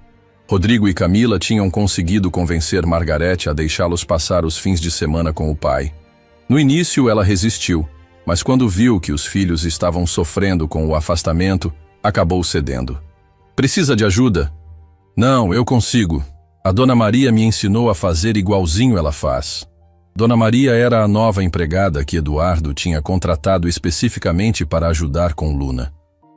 Rodrigo e Camila tinham conseguido convencer Margarete a deixá-los passar os fins de semana com o pai. No início, ela resistiu, mas quando viu que os filhos estavam sofrendo com o afastamento, acabou cedendo. Precisa de ajuda? Não, eu consigo. A Dona Maria me ensinou a fazer igualzinho ela faz. Dona Maria era a nova empregada que Eduardo tinha contratado especificamente para ajudar com Luna.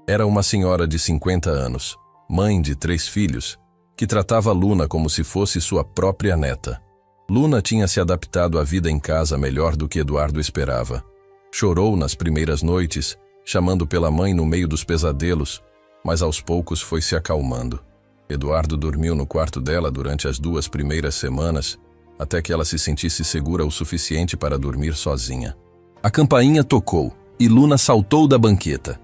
Era uma senhora de 50 anos, mãe de 3 filhos, que tratava Luna como se fosse sua própria neta. Luna tinha se adaptado à vida em casa melhor do que Eduardo esperava. Chorou nas primeiras noites, chamando pela mãe no meio dos pesadelos, mas aos poucos foi se acalmando. Eduardo dormiu no quarto dela durante as 2 primeiras semanas, até que ela se sentisse segura o suficiente para dormir sozinha. A campainha tocou e Luna saltou da banqueta.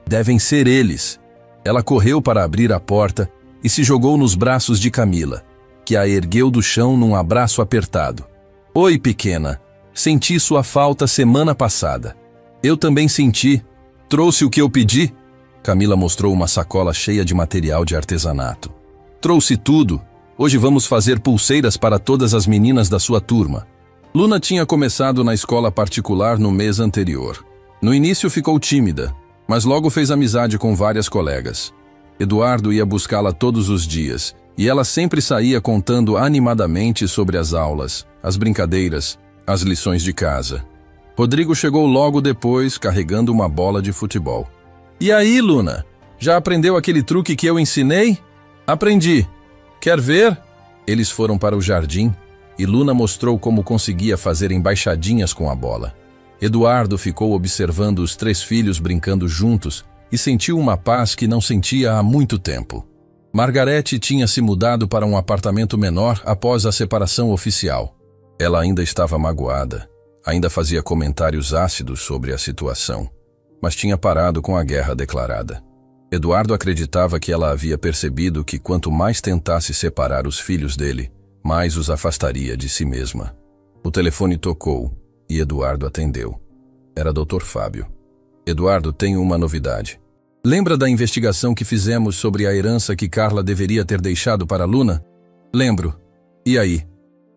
Devem ser eles. Ela correu para abrir a porta e se jogou nos braços de Camila, que a ergueu do chão num abraço apertado. Oi, pequena. Senti sua falta semana passada. Eu também senti. Trouxe o que eu pedi? Camila mostrou uma sacola cheia de material de artesanato. Trouxe tudo. Hoje vamos fazer pulseiras para todas as meninas da sua turma. Luna tinha começado na escola particular no mês anterior. No início ficou tímida, mas logo fez amizade com várias colegas. Eduardo ia buscá-la todos os dias, e ela sempre saía contando animadamente sobre as aulas, as brincadeiras, as lições de casa. Rodrigo chegou logo depois, carregando uma bola de futebol. E aí, Luna? Já aprendeu aquele truque que eu ensinei? Aprendi. Quer ver? Eles foram para o jardim, e Luna mostrou como conseguia fazer embaixadinhas com a bola. Eduardo ficou observando os 3 filhos brincando juntos e sentiu uma paz que não sentia há muito tempo. Margarete tinha se mudado para um apartamento menor após a separação oficial. Ela ainda estava magoada, ainda fazia comentários ácidos sobre a situação, mas tinha parado com a guerra declarada. Eduardo acreditava que ela havia percebido que quanto mais tentasse separar os filhos dele, mais os afastaria de si mesma. O telefone tocou e Eduardo atendeu. Era Dr. Fábio. Eduardo, tenho uma novidade. Lembra da investigação que fizemos sobre a herança que Carla deveria ter deixado para Luna? Lembro. E aí?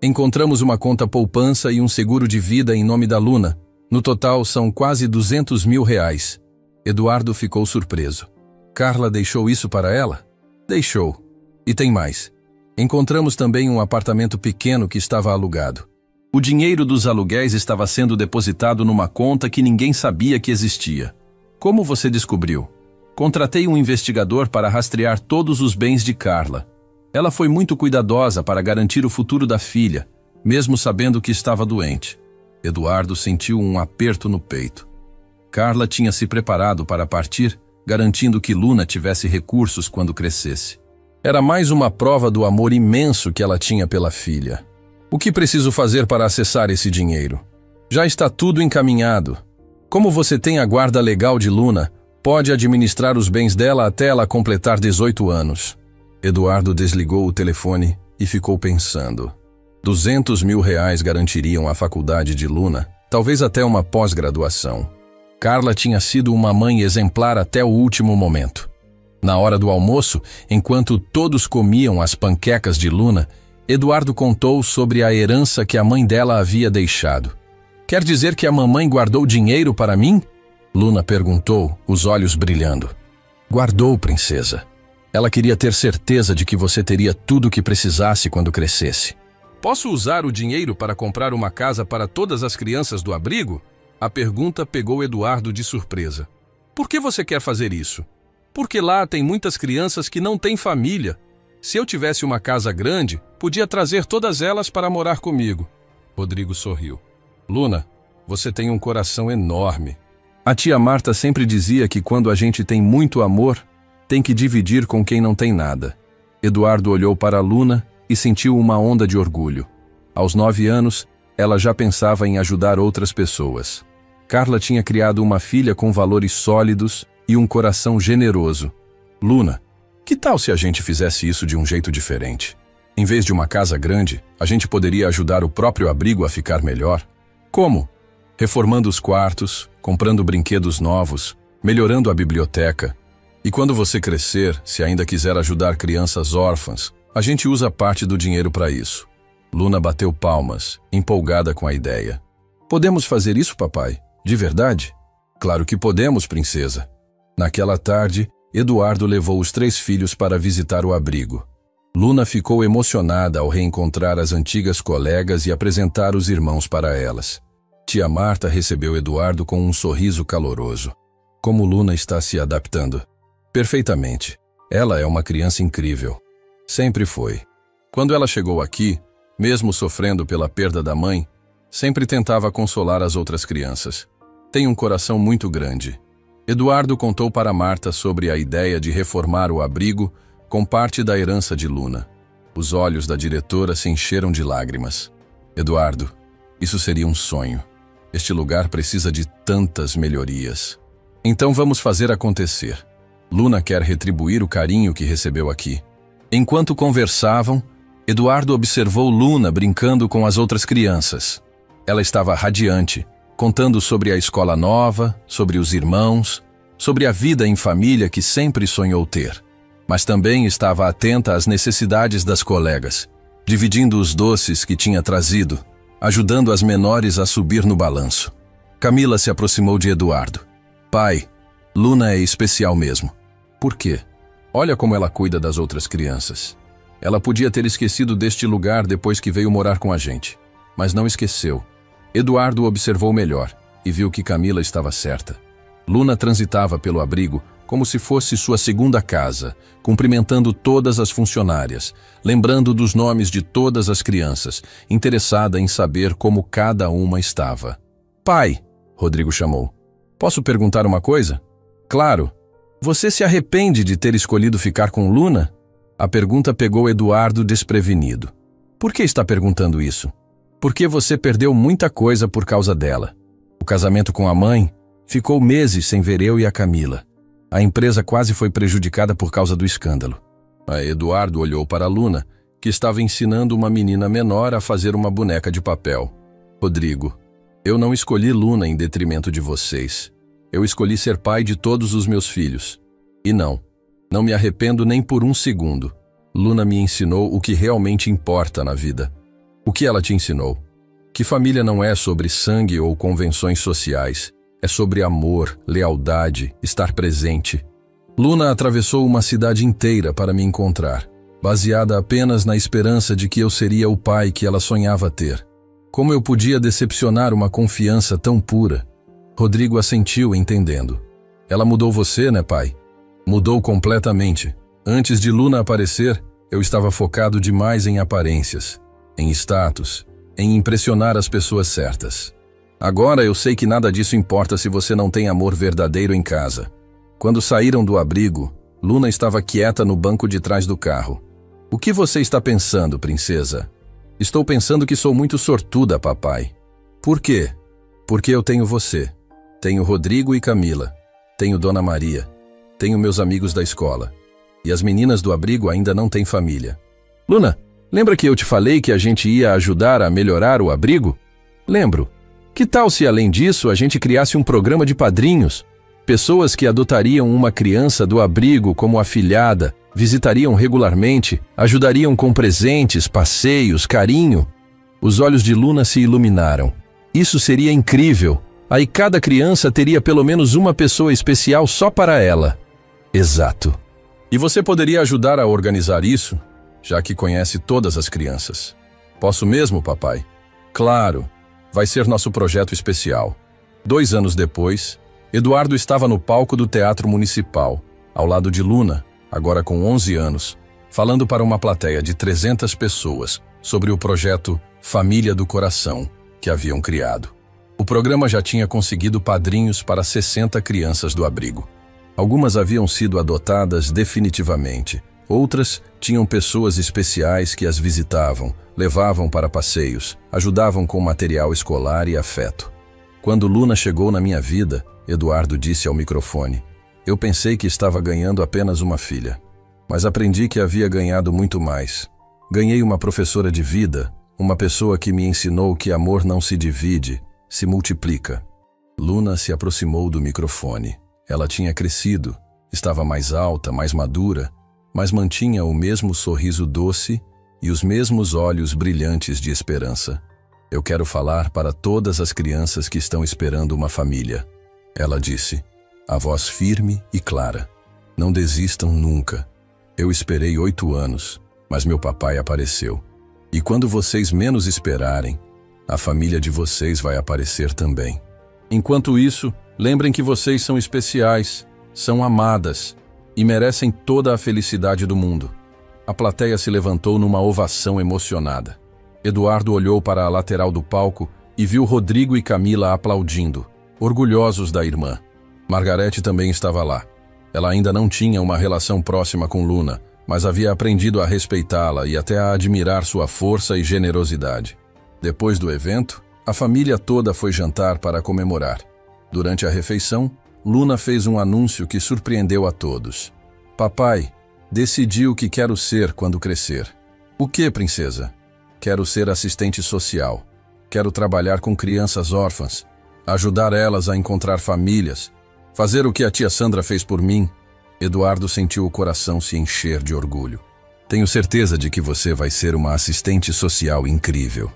Encontramos uma conta poupança e um seguro de vida em nome da Luna. No total, são quase R$200 mil. Eduardo ficou surpreso. Carla deixou isso para ela? Deixou. E tem mais. Encontramos também um apartamento pequeno que estava alugado. O dinheiro dos aluguéis estava sendo depositado numa conta que ninguém sabia que existia. Como você descobriu? Contratei um investigador para rastrear todos os bens de Carla. Ela foi muito cuidadosa para garantir o futuro da filha, mesmo sabendo que estava doente. Eduardo sentiu um aperto no peito. Carla tinha se preparado para partir, garantindo que Luna tivesse recursos quando crescesse. Era mais uma prova do amor imenso que ela tinha pela filha. O que preciso fazer para acessar esse dinheiro? Já está tudo encaminhado. Como você tem a guarda legal de Luna, pode administrar os bens dela até ela completar 18 anos. Eduardo desligou o telefone e ficou pensando. R$200 mil garantiriam a faculdade de Luna talvez até uma pós-graduação. Carla tinha sido uma mãe exemplar até o último momento. Na hora do almoço, enquanto todos comiam as panquecas de Luna, Eduardo contou sobre a herança que a mãe dela havia deixado. Quer dizer que a mamãe guardou dinheiro para mim? Luna perguntou, os olhos brilhando. Guardou, princesa. Ela queria ter certeza de que você teria tudo o que precisasse quando crescesse. Posso usar o dinheiro para comprar uma casa para todas as crianças do abrigo? A pergunta pegou Eduardo de surpresa. Por que você quer fazer isso? Porque lá tem muitas crianças que não têm família. Se eu tivesse uma casa grande, podia trazer todas elas para morar comigo. Rodrigo sorriu. Luna, você tem um coração enorme. A tia Marta sempre dizia que quando a gente tem muito amor, tem que dividir com quem não tem nada. Eduardo olhou para Luna e sentiu uma onda de orgulho. Aos 9 anos, ela já pensava em ajudar outras pessoas. Carla tinha criado uma filha com valores sólidos e um coração generoso. Luna, que tal se a gente fizesse isso de um jeito diferente? Em vez de uma casa grande, a gente poderia ajudar o próprio abrigo a ficar melhor. Como? Reformando os quartos, comprando brinquedos novos, melhorando a biblioteca. E quando você crescer, se ainda quiser ajudar crianças órfãs, a gente usa parte do dinheiro para isso. Luna bateu palmas, empolgada com a ideia. Podemos fazer isso, papai? De verdade? Claro que podemos, princesa. Naquela tarde, Eduardo levou os 3 filhos para visitar o abrigo. Luna ficou emocionada ao reencontrar as antigas colegas e apresentar os irmãos para elas. Tia Marta recebeu Eduardo com um sorriso caloroso. Como Luna está se adaptando? Perfeitamente. Ela é uma criança incrível. Sempre foi. Quando ela chegou aqui, mesmo sofrendo pela perda da mãe, sempre tentava consolar as outras crianças. Tem um coração muito grande. Eduardo contou para Marta sobre a ideia de reformar o abrigo com parte da herança de Luna. Os olhos da diretora se encheram de lágrimas. Eduardo, isso seria um sonho. Este lugar precisa de tantas melhorias. Então vamos fazer acontecer. Luna quer retribuir o carinho que recebeu aqui. Enquanto conversavam, Eduardo observou Luna brincando com as outras crianças. Ela estava radiante, contando sobre a escola nova, sobre os irmãos, sobre a vida em família que sempre sonhou ter. Mas também estava atenta às necessidades das colegas, dividindo os doces que tinha trazido, ajudando as menores a subir no balanço. Camila se aproximou de Eduardo. Pai, Luna é especial mesmo. Por quê? Olha como ela cuida das outras crianças. Ela podia ter esquecido deste lugar depois que veio morar com a gente, mas não esqueceu. Eduardo observou melhor e viu que Camila estava certa. Luna transitava pelo abrigo como se fosse sua segunda casa, cumprimentando todas as funcionárias, lembrando dos nomes de todas as crianças, interessada em saber como cada uma estava. Pai, Rodrigo chamou. Posso perguntar uma coisa? Claro. Você se arrepende de ter escolhido ficar com Luna? A pergunta pegou Eduardo desprevenido. Por que está perguntando isso? Porque você perdeu muita coisa por causa dela. O casamento com a mãe ficou meses sem ver eu e a Camila. A empresa quase foi prejudicada por causa do escândalo. Eduardo olhou para Luna, que estava ensinando uma menina menor a fazer uma boneca de papel. Rodrigo, eu não escolhi Luna em detrimento de vocês. Eu escolhi ser pai de todos os meus filhos. E não me arrependo nem por um segundo. Luna me ensinou o que realmente importa na vida. O que ela te ensinou? Que família não é sobre sangue ou convenções sociais. É sobre amor, lealdade, estar presente. Luna atravessou uma cidade inteira para me encontrar, baseada apenas na esperança de que eu seria o pai que ela sonhava ter. Como eu podia decepcionar uma confiança tão pura? Rodrigo assentiu, entendendo. Ela mudou você, né, pai? Mudou completamente. Antes de Luna aparecer, eu estava focado demais em aparências, em status, em impressionar as pessoas certas. Agora eu sei que nada disso importa se você não tem amor verdadeiro em casa. Quando saíram do abrigo, Luna estava quieta no banco de trás do carro. O que você está pensando, princesa? Estou pensando que sou muito sortuda, papai. Por quê? Porque eu tenho você. Tenho Rodrigo e Camila. Tenho Dona Maria. Tenho meus amigos da escola. E as meninas do abrigo ainda não têm família. Luna, lembra que eu te falei que a gente ia ajudar a melhorar o abrigo? Lembro. Que tal se, além disso, a gente criasse um programa de padrinhos? Pessoas que adotariam uma criança do abrigo como afilhada, visitariam regularmente, ajudariam com presentes, passeios, carinho. Os olhos de Luna se iluminaram. Isso seria incrível. Aí cada criança teria pelo menos uma pessoa especial só para ela. Exato. E você poderia ajudar a organizar isso, já que conhece todas as crianças. Posso mesmo, papai? Claro. Vai ser nosso projeto especial. 2 anos depois, Eduardo estava no palco do Teatro Municipal, ao lado de Luna, agora com 11 anos, falando para uma plateia de 300 pessoas sobre o projeto Família do Coração, que haviam criado. O programa já tinha conseguido padrinhos para 60 crianças do abrigo. Algumas haviam sido adotadas definitivamente. Outras tinham pessoas especiais que as visitavam, levavam para passeios, ajudavam com material escolar e afeto. Quando Luna chegou na minha vida, Eduardo disse ao microfone, eu pensei que estava ganhando apenas uma filha, mas aprendi que havia ganhado muito mais. Ganhei uma professora de vida, uma pessoa que me ensinou que amor não se divide, se multiplica. Luna se aproximou do microfone. Ela tinha crescido, estava mais alta, mais madura, mas mantinha o mesmo sorriso doce e os mesmos olhos brilhantes de esperança. Eu quero falar para todas as crianças que estão esperando uma família. Ela disse, a voz firme e clara. Não desistam nunca. Eu esperei 8 anos, mas meu papai apareceu. E quando vocês menos esperarem, a família de vocês vai aparecer também. Enquanto isso, lembrem que vocês são especiais, são amadas e merecem toda a felicidade do mundo. A plateia se levantou numa ovação emocionada. Eduardo olhou para a lateral do palco e viu Rodrigo e Camila aplaudindo, orgulhosos da irmã. Margarete também estava lá. Ela ainda não tinha uma relação próxima com Luna, mas havia aprendido a respeitá-la e até a admirar sua força e generosidade. Depois do evento, a família toda foi jantar para comemorar. Durante a refeição, Luna fez um anúncio que surpreendeu a todos. Papai, decidi o que quero ser quando crescer. O que, princesa? Quero ser assistente social. Quero trabalhar com crianças órfãs, ajudar elas a encontrar famílias, fazer o que a tia Sandra fez por mim. Eduardo sentiu o coração se encher de orgulho. Tenho certeza de que você vai ser uma assistente social incrível.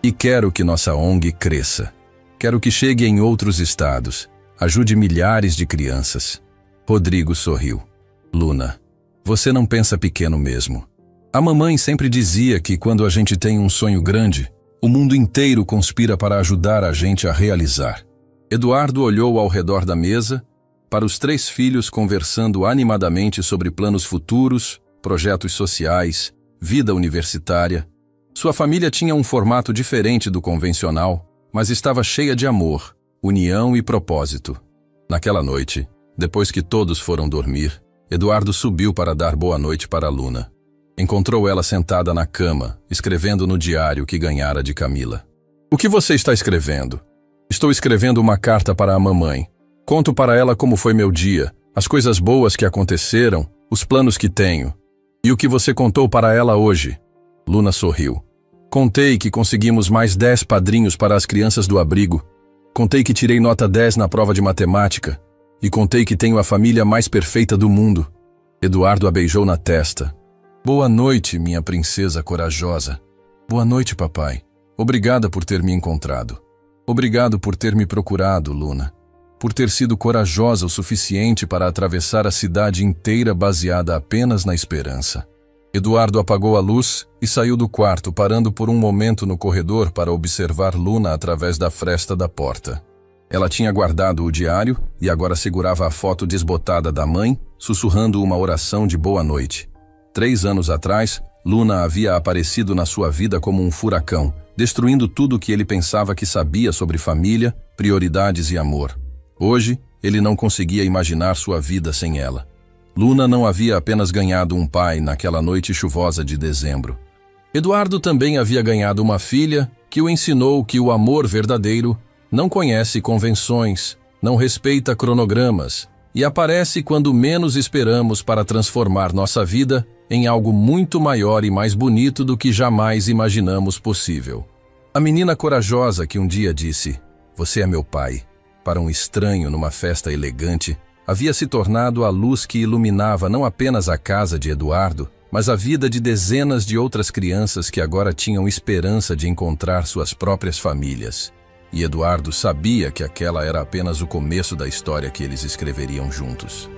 E quero que nossa ONG cresça. Quero que chegue em outros estados, ajude milhares de crianças. Rodrigo sorriu. Luna, você não pensa pequeno mesmo. A mamãe sempre dizia que quando a gente tem um sonho grande, o mundo inteiro conspira para ajudar a gente a realizar. Eduardo olhou ao redor da mesa, para os 3 filhos conversando animadamente sobre planos futuros, projetos sociais, vida universitária. Sua família tinha um formato diferente do convencional, mas estava cheia de amor, união e propósito. Naquela noite, depois que todos foram dormir, Eduardo subiu para dar boa noite para Luna. Encontrou ela sentada na cama, escrevendo no diário que ganhara de Camila. O que você está escrevendo? Estou escrevendo uma carta para a mamãe. Conto para ela como foi meu dia, as coisas boas que aconteceram, os planos que tenho. E o que você contou para ela hoje? Luna sorriu. Contei que conseguimos mais 10 padrinhos para as crianças do abrigo. Contei que tirei nota 10 na prova de matemática. E contei que tenho a família mais perfeita do mundo. Eduardo a beijou na testa. Boa noite, minha princesa corajosa. Boa noite, papai. Obrigada por ter me encontrado. Obrigado por ter me procurado, Luna. Por ter sido corajosa o suficiente para atravessar a cidade inteira baseada apenas na esperança. Eduardo apagou a luz e saiu do quarto, parando por um momento no corredor para observar Luna através da fresta da porta. Ela tinha guardado o diário e agora segurava a foto desbotada da mãe, sussurrando uma oração de boa noite. 3 anos atrás, Luna havia aparecido na sua vida como um furacão, destruindo tudo o que ele pensava que sabia sobre família, prioridades e amor. Hoje, ele não conseguia imaginar sua vida sem ela. Luna não havia apenas ganhado um pai naquela noite chuvosa de dezembro. Eduardo também havia ganhado uma filha que o ensinou que o amor verdadeiro não conhece convenções, não respeita cronogramas e aparece quando menos esperamos para transformar nossa vida em algo muito maior e mais bonito do que jamais imaginamos possível. A menina corajosa que um dia disse, Você é meu pai, para um estranho numa festa elegante, havia se tornado a luz que iluminava não apenas a casa de Eduardo, mas a vida de dezenas de outras crianças que agora tinham esperança de encontrar suas próprias famílias. E Eduardo sabia que aquela era apenas o começo da história que eles escreveriam juntos.